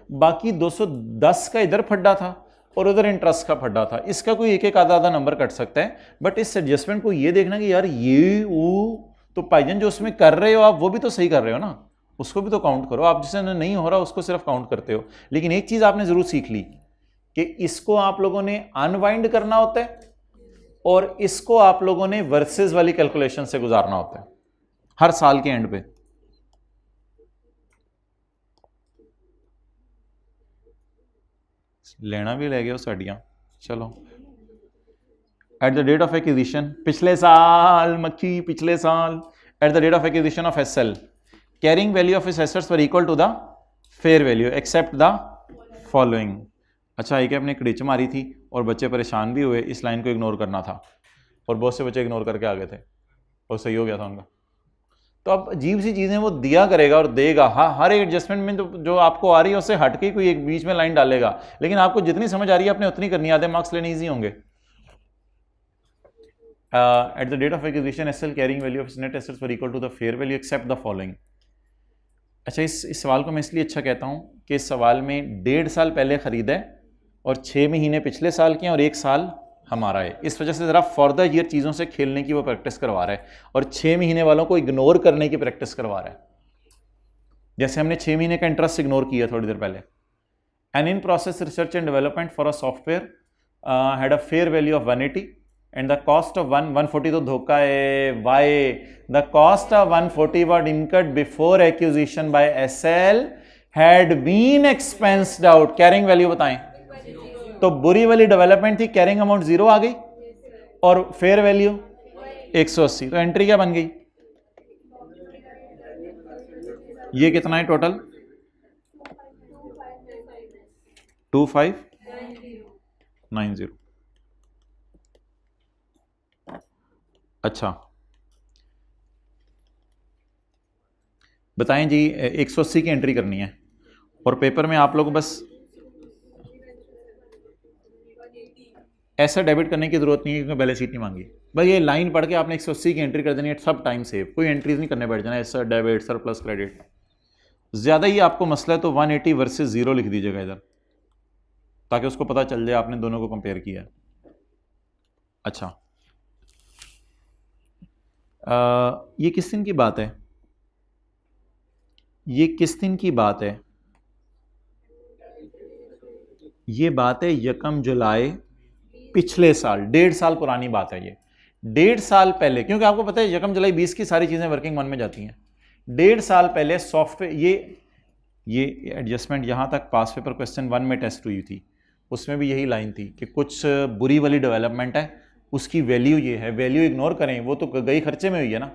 बाकी 210 का इधर फड्डा था, और उधर इंटरेस्ट का फड्डा था। इसका कोई एक एक आधा आधा नंबर कट सकता है, बट इस एडजस्टमेंट को ये देखना कि यार ये वो तो भाईजान जो उसमें कर रहे हो आप वो भी तो सही कर रहे हो ना, उसको भी तो काउंट करो। आप जिससे नहीं हो रहा उसको सिर्फ काउंट करते हो। लेकिन एक चीज आपने जरूर सीख ली कि इसको आप लोगों ने अनवाइंड करना होता है और इसको आप लोगों ने वर्सेस वाली कैलकुलेशन से गुजारना होता है हर साल के एंड पे। लेना भी ले गए साड़ियां। चलो, at the date of acquisition, पिछले साल मक्खी, पिछले साल at the date of acquisition of SL, carrying value of his assets were equal to the fair value except the following. अच्छा, एक अपने कड़िच मारी थी और बच्चे परेशान भी हुए, इस लाइन को इग्नोर करना था और बहुत से बच्चे इग्नोर करके आ गए थे और सही हो गया था उनका। तो अब अजीब सी चीजें वो दिया करेगा और देगा। हाँ, हर एक एडजस्टमेंट में तो जो आपको आ रही है उससे हटके कोई एक बीच में लाइन डालेगा, लेकिन आपको जितनी समझ आ रही है आपने उतनी करनी है, आधे मार्क्स लेने ईजी होंगे। At the date of acquisition SL carrying value of net assets were equal to the fair value except the following. अच्छा, इस सवाल को मैं इसलिए अच्छा कहता हूं कि इस सवाल में 1.5 साल पहले खरीदा है और 6 महीने पिछले साल के हैं और 1 साल हमारा है। इस वजह से जरा फॉर द ईयर चीज़ों से खेलने की वो प्रैक्टिस करवा रहा है और 6 महीने वालों को इग्नोर करने की प्रैक्टिस करवा रहा है। जैसे हमने 6 महीने का इंटरेस्ट इग्नोर किया थोड़ी देर पहले। And in process research and development for a software had a fair value of 180 and the cost of 140 तो धोखा है। Why the cost of 140 were incurred before acquisition by SL had been expensed out. Carrying value बताएं। तो बुरी वाली डेवलपमेंट थी, कैरिंग अमाउंट 0 आ गई और फेयर वैल्यू 180, तो एंट्री क्या बन गई? ये कितना है टोटल? 2590। अच्छा बताएं जी, 180 की एंट्री करनी है और पेपर में आप लोग बस ऐसा डेबिट करने की जरूरत नहीं है क्योंकि बैलेंस शीट नहीं मांगी। बस ये लाइन पढ़ के आपने 180 की एंट्री कर देनी है, सब टाइम सेव, कोई एंट्रीज नहीं करने बैठ जाना ऐसा डेबिट सरप्लस क्रेडिट। ज्यादा ही आपको मसला है तो 180 वर्सेस 0 लिख दीजिएगा इधर, ताकि उसको पता चल जाए आपने दोनों को कंपेयर किया है। अच्छा, ये किस दिन की बात है? ये किस दिन की बात है? ये बात है 1 जुलाई पिछले साल, 1.5 साल पुरानी बात है ये। 1.5 साल पहले, क्योंकि आपको पता है 1 जुलाई 20 की सारी चीजें वर्किंग 1 में जाती हैं। 1.5 साल पहले सॉफ्टवेयर, ये एडजस्टमेंट यहां तक पास पेपर क्वेश्चन 1 में टेस्ट हुई थी, उसमें भी यही लाइन थी कि कुछ बुरी वाली डेवलपमेंट है, उसकी वैल्यू ये है, वैल्यू इग्नोर करें, वो तो गई खर्चे में हुई है ना।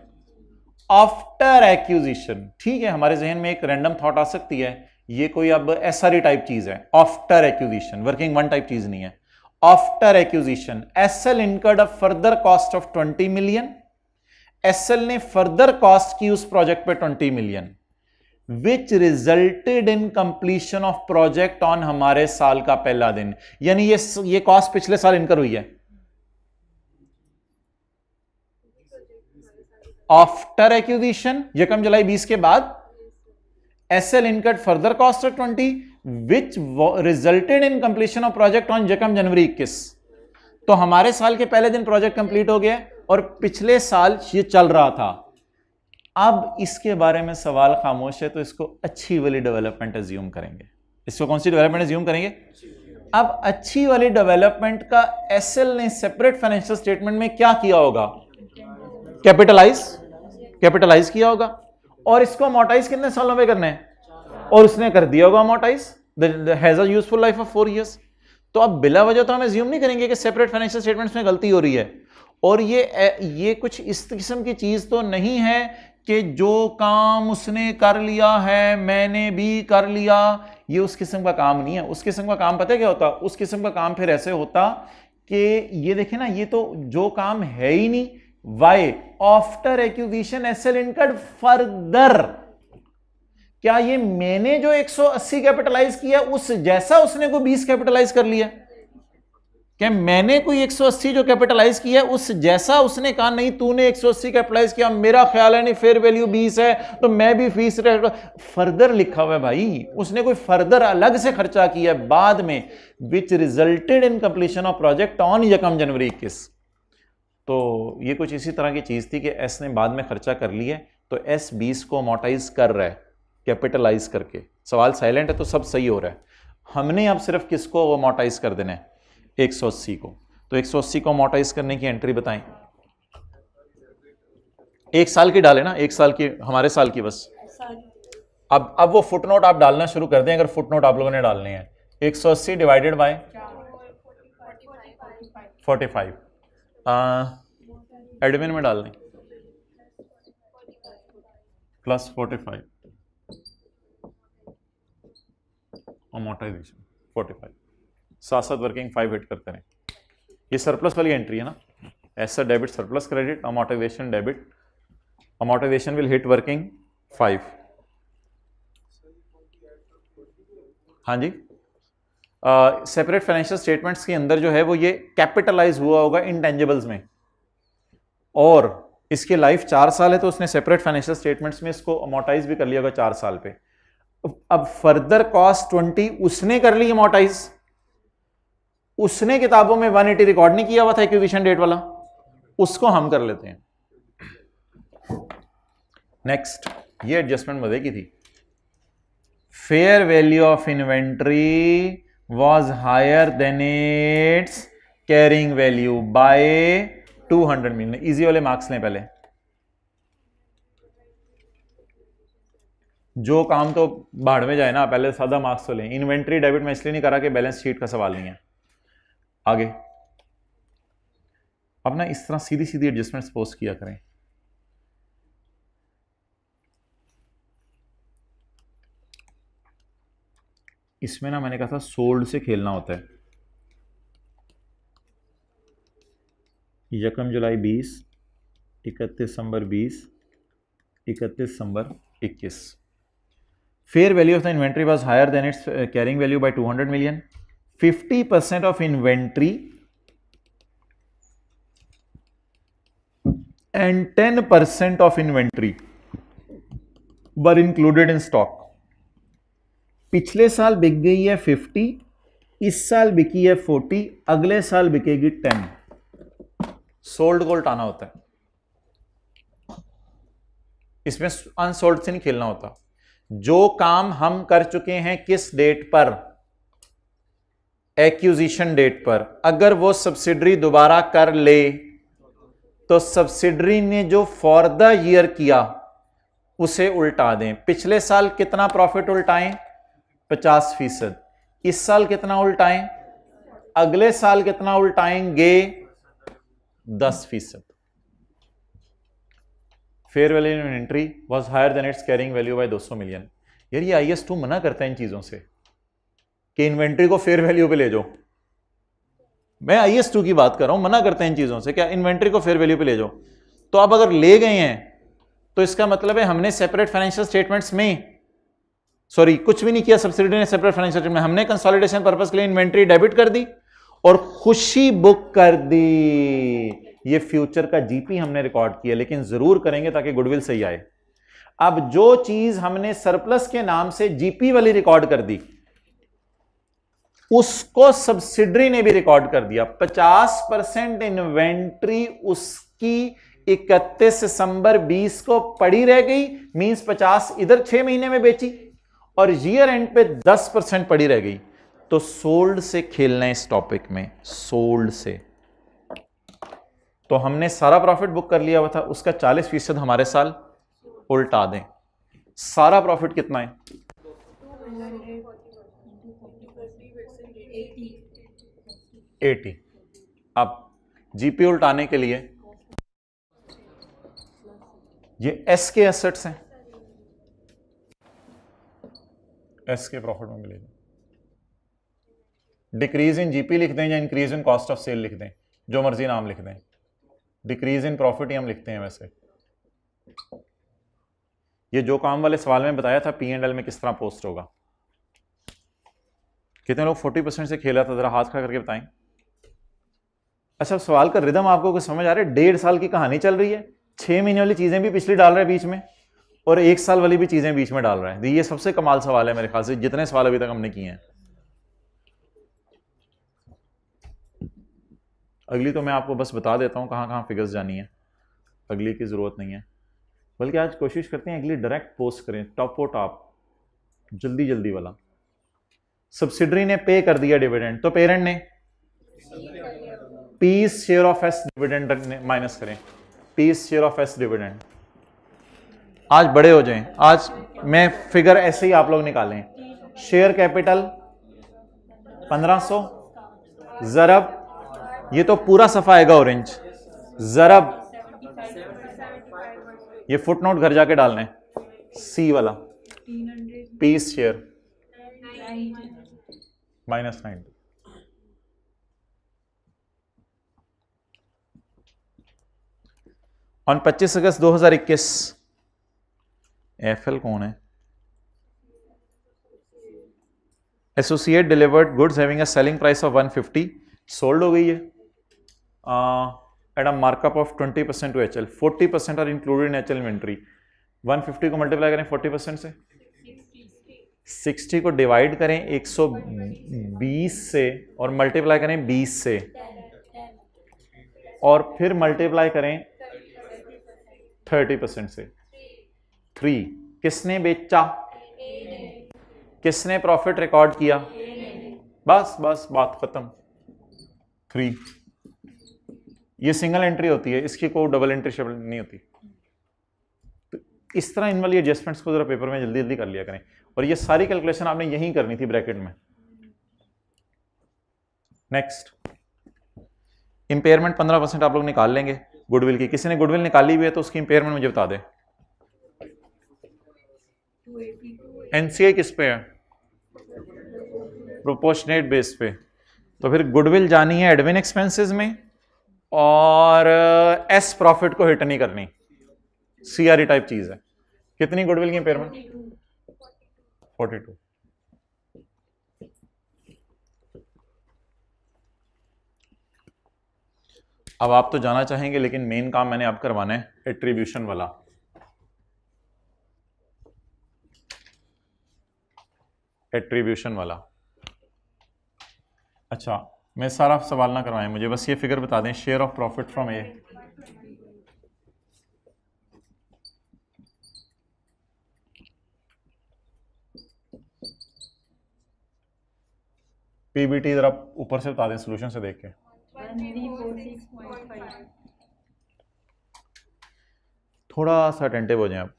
आफ्टर एक्विजिशन, ठीक है, हमारे जहन में एक रैंडम थॉट आ सकती है, ये कोई अब एसआरई टाइप चीज है। आफ्टर एक्विजिशन, वर्किंग 1 टाइप चीज नहीं है। After acquisition SL incurred a further cost of 20 million. SL ने फर्दर कॉस्ट की उस प्रोजेक्ट पे 20 million, which resulted in completion of project on हमारे साल का पहला दिन। यानी ये कॉस्ट पिछले साल इनकर हुई है। आफ्टर एक्विजिशन 1 जुलाई 20 के बाद SL incurred further cost of 20 which resulted in completion of project on 1 January 21। तो हमारे साल के पहले दिन प्रोजेक्ट कंप्लीट हो गया और पिछले साल ये चल रहा था। अब इसके बारे में सवाल खामोश है, तो इसको अच्छी वाली डेवलपमेंट एज्यूम करेंगे। इसको कौन सी डेवलपमेंट एज्यूम करेंगे? अब अच्छी वाली डेवलपमेंट का एसएल ने सेपरेट फाइनेंशियल स्टेटमेंट में क्या किया होगा? कैपिटलाइज किया होगा। और इसको अमोर्टाइज कितने सालों में करना है? और उसने कर दिया होगा amortise, has a useful life of 4 years। तो अब बिला वजह तो हम एज्यूम नहीं करेंगे कि सेपरेट फाइनेंशियल स्टेटमेंट्स में गलती हो रही है। और ये कुछ इस किस्म की चीज तो नहीं है कि जो काम उसने कर लिया है मैंने भी कर लिया, ये उस किस्म का काम नहीं है। उस किस्म का काम पता है क्या होता? उस किस्म का काम फिर ऐसे होता कि ये देखें ना, ये तो जो काम है ही नहीं। Why after acquisition SL incurred further, क्या ये मैंने जो 180 कैपिटलाइज किया उस जैसा उसने को 20 कैपिटलाइज कर लिया? कि मैंने कोई 180 जो कैपिटलाइज किया उस जैसा उसने कहा नहीं तूने 180 कैपिटलाइज किया, मेरा ख्याल है नहीं फेयर वैल्यू 20 है तो मैं भी फीस फर्दर लिखा हुआ है भाई, उसने कोई फर्दर अलग से खर्चा किया बाद में, विच resulted in completion of project on 1 January 21। तो ये कुछ इसी तरह की चीज थी कि एस ने बाद में खर्चा कर लिया है, तो एस 20 को अमोर्टाइज कर रहा है कैपिटलाइज करके। सवाल साइलेंट है तो सब सही हो रहा है। हमने अब सिर्फ किसको अमोर्टाइज कर देना है, 180 को। तो 180 को अमोर्टाइज करने की एंट्री बताएं। 1 साल की डाले ना, 1 साल की, हमारे साल की बस। अब वो फुटनोट आप डालना शुरू कर दें, अगर फुटनोट आप लोगों ने डालने हैं। 180 डिवाइडेड बाय 45, एडमिन में डाल दें प्लस 45 अमोर्टाइजेशन 45, साथ साथ वर्किंग 5 हिट करते रहें। ये सरप्लस वाली एंट्री है ना, asset debit surplus credit, amortisation debit, amortisation will hit working 5। हाँ जी, सेपरेट फाइनेंशियल स्टेटमेंट्स के अंदर जो है वो ये कैपिटलाइज हुआ होगा इंटेंजिबल्स में, और इसकी लाइफ 4 साल है तो उसने सेपरेट फाइनेंशियल स्टेटमेंट्स में इसको अमोर्टाइज भी कर लिया होगा 4 साल पे। अब फर्दर कॉस्ट 20 उसने कर ली अमोर्टाइज, उसने किताबों में 180 रिकॉर्ड नहीं किया हुआ था एक्विजिशन डेट वाला, उसको हम कर लेते हैं। नेक्स्ट, ये एडजस्टमेंट मजे की थी। Fair value of inventory was higher than its carrying value by 200 million. Easy वाले मार्क्स लें पहले, जो काम तो भाड़ में जाए ना, पहले सादा मार्क्स तो लें। इन्वेंट्री डेबिट में इसलिए नहीं करा कि बैलेंस शीट का सवाल नहीं है। आगे अब ना इस तरह सीधी सीधी एडजस्टमेंट सपोज किया करें। इसमें ना मैंने कहा था सोल्ड से खेलना होता है। 1 जुलाई 20, 31 दिसंबर 20, 31 दिसंबर 21। Fair value of the inventory was higher than its carrying value by 200 million. 50% of inventory and 10% of inventory were included in stock. पिछले साल बिक गई है 50, इस साल बिकी है 40, अगले साल बिकेगी 10। सोल्ड को उल्टाना होता है, इसमें अनसोल्ड से नहीं खेलना होता। जो काम हम कर चुके हैं किस डेट पर, एक्विजिशन डेट पर, अगर वो सब्सिडरी दोबारा कर ले तो सब्सिडरी ने जो फॉर द ईयर किया उसे उल्टा दें। पिछले साल कितना प्रॉफिट उल्टाएं, 50%। इस साल कितना उल्टाएं, अगले साल कितना उल्टाएंगे, 10%। Fair value inventory was higher than its carrying value by 200 million. यार ये IS2 मना करता है इन चीजों से कि इन्वेंट्री को फेयर वैल्यू पे ले जाओ। मैं IS2 की बात कर रहा हूं, मना करते हैं इन चीजों से, क्या इन्वेंट्री को फेयर वैल्यू पे ले जाओ। तो अब अगर ले गए हैं तो इसका मतलब है हमने सेपरेट फाइनेंशियल स्टेटमेंट्स में, सॉरी कुछ भी नहीं किया सब्सिडी ने सेपरेट फाइनेंशियल स्टेटमेंट, हमने कंसोलिडेशन पर्पस के लिए इन्वेंट्री डेबिट कर दी और खुशी बुक कर दी। ये फ्यूचर का जीपी हमने रिकॉर्ड किया, लेकिन जरूर करेंगे ताकि गुडविल सही आए। अब जो चीज हमने सरप्लस के नाम से जीपी वाली रिकॉर्ड कर दी उसको सब्सिडरी ने भी रिकॉर्ड कर दिया। 50% इन्वेंट्री उसकी 31 दिसंबर 20 को पड़ी रह गई, मींस 50 इधर 6 महीने में बेची और ईयर एंड पे 10% पड़ी रह गई। तो सोल्ड से खेलना है इस टॉपिक में, सोल्ड से। तो हमने सारा प्रॉफिट बुक कर लिया हुआ था, उसका 40% हमारे साल उल्टा दें। सारा प्रॉफिट कितना है, 80। अब जीपी उल्टाने के लिए ये एस के एसेट्स हैं, एस के प्रॉफिट में मिलेगा। डिक्रीज इन जीपी लिख दें या increase in cost of sale लिख दें, जो मर्जी नाम लिख दें। डिक्रीज इन प्रॉफिट ही हम लिखते हैं। वैसे ये जो काम वाले सवाल में बताया था P&L में किस तरह पोस्ट होगा। कितने लोग 40% से खेला था, जरा हाथ खड़ा करके बताएं। अच्छा, सवाल का रिदम आपको कुछ समझ आ रहा है? 1.5 साल की कहानी चल रही है, 6 महीने वाली चीजें भी पिछली डाल रहा है बीच में, और 1 साल वाली भी चीजें बीच में डाल रहा है। ये सबसे कमाल सवाल है मेरे ख्याल से, जितने सवाल अभी तक हमने किए हैं। अगली तो मैं आपको बस बता देता हूं कहां कहां फिगर्स जानी है, अगली की जरूरत नहीं है। बल्कि आज कोशिश करते हैं अगली डायरेक्ट पोस्ट करें, टॉप वो टॉप, जल्दी जल्दी वाला। सब्सिडरी ने पे कर दिया डिविडेंड, तो पेरेंट ने P's share of S dividend minus करें, P's share of S dividend. आज बड़े हो जाएं, आज मैं फिगर ऐसे ही आप लोग निकालें। शेयर कैपिटल 1500, जरब, ये तो पूरा सफा आएगा ऑरेंज, जरब, ये फुटनोट घर जाके डालना है, सी वाला piece share -90। On 25 August 2021 FL कौन है? Associate delivered goods having a selling price of 150, sold हो गई है at a markup of 20% to HL, 40% are included in HL inventory. 150 को मल्टीप्लाई करें 40% से, 60 को डिवाइड करें 120 से और मल्टीप्लाई करें 20 से, और फिर मल्टीप्लाई करें 30% से। 3 किसने बेचा? किसने प्रॉफिट रिकॉर्ड किया? बस बस बात खत्म। 3 ये सिंगल एंट्री होती है, इसकी कोई डबल एंट्री शबल नहीं होती। तो इस तरह इन वाली एडजस्टमेंट्स को जरा पेपर में जल्दी जल्दी कर लिया करें, और ये सारी कैलकुलेशन आपने यहीं करनी थी ब्रैकेट में। नेक्स्ट, इंपेयरमेंट 15% आप लोग निकाल लेंगे गुडविल की। किसी ने गुडविल निकाली हुई है तो उसकी इंपेयरमेंट मुझे बता दे। एनसीए किस पे है? प्रोपोर्शनेट बेस पे। तो फिर गुडविल जानी है एडमिन एक्सपेंसेस में, और एस प्रॉफिट को हिट नहीं करनी, सीआरई टाइप चीज है। कितनी गुडविल की इंपेयरमेंट? 42। अब आप तो जाना चाहेंगे, लेकिन मेन काम मैंने अब करवाना है, एट्रीब्यूशन वाला। एट्रीब्यूशन वाला। अच्छा, मैं सारा सवाल ना करवाएं मुझे, बस ये फिगर बता दें, share of profit from A. PBT जरा ऊपर से बता दें सोल्यूशन से देख के। 1346.5। थोड़ा सा अटेंटिव हो जाए आप।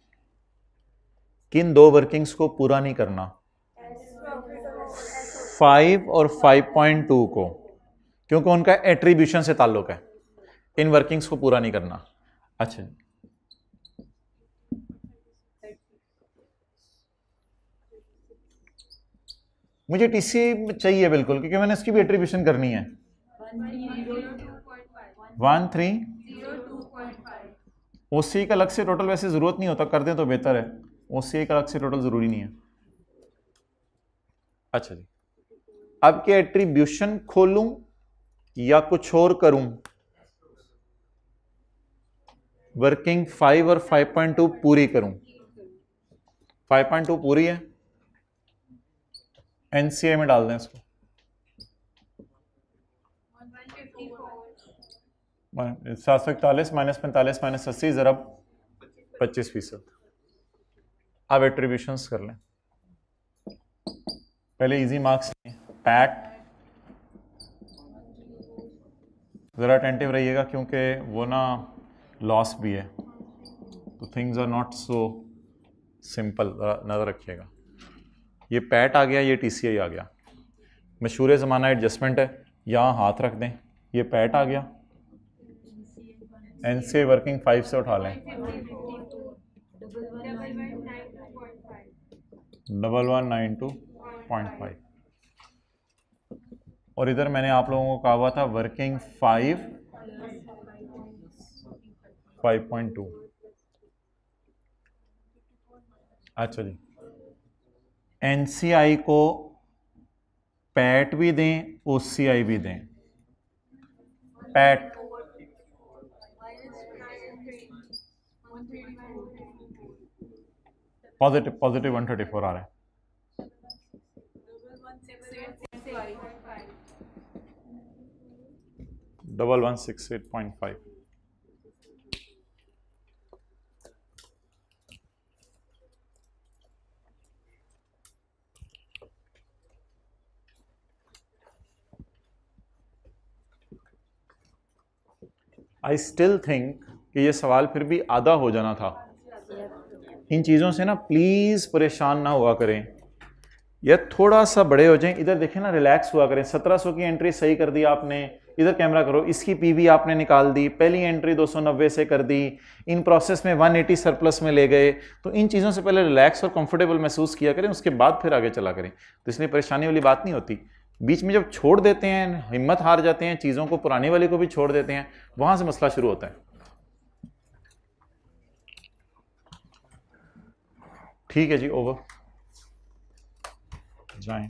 किन दो वर्किंग्स को पूरा नहीं करना? 5 और 5.2 को, क्योंकि उनका एट्रीब्यूशन से ताल्लुक है। इन वर्किंग्स को पूरा नहीं करना। अच्छा, मुझे टीसी चाहिए बिल्कुल, क्योंकि मैंने इसकी भी एट्रीब्यूशन करनी है। 1302.5। ओसी का अलग से टोटल वैसे जरूरत नहीं होता, कर दें तो बेहतर है, ओसी का अलग से टोटल जरूरी नहीं है। अच्छा जी, अब क्या एट्रीब्यूशन खोलूं या कुछ और करूं? वर्किंग 5 और 5.2 पूरी करूं? 5.2 पूरी है, एनसीए में डाल दें इसको। 741 माइनस 45 माइनस 80 जरा 25%। अब एट्रीब्यूशंस कर लें। पहले इजी मार्क्स पैट, जरा अटेंटिव रहिएगा क्योंकि वो ना लॉस भी है, तो things are not so simple, नजर रखिएगा। ये पैट आ गया, ये टीसीआई आ गया। मशहूर ज़माना एडजस्टमेंट है, यहाँ हाथ रख दें, ये पैट आ गया। एनसीए वर्किंग 5 से उठा लें, 1192.5। और इधर मैंने आप लोगों को कहा हुआ था वर्किंग 5 5.2। अच्छा जी, एनसीआई को पैट भी दें, ओसीआई भी दें, पैट पॉजिटिव 134 आ रहा है। डबल 168.5 आई स्टिल थिंक कि ये सवाल फिर भी आधा हो जाना था। इन चीज़ों से ना प्लीज़ परेशान ना हुआ करें, या थोड़ा सा बड़े हो जाएं। इधर देखें ना, रिलैक्स हुआ करें। 1700 की एंट्री सही कर दी आपने, इधर कैमरा करो, इसकी पीवी आपने निकाल दी, पहली एंट्री 290 से कर दी, इन प्रोसेस में 180 सरप्लस में ले गए। तो इन चीज़ों से पहले रिलैक्स और कंफर्टेबल महसूस किया करें, उसके बाद फिर आगे चला करें। तो इसलिए परेशानी वाली बात नहीं होती। बीच में जब छोड़ देते हैं, हिम्मत हार जाते हैं, चीज़ों को पुरानी वाली को भी छोड़ देते हैं, वहाँ से मसला शुरू होता है। ठीक है जी, ओवर जाएं।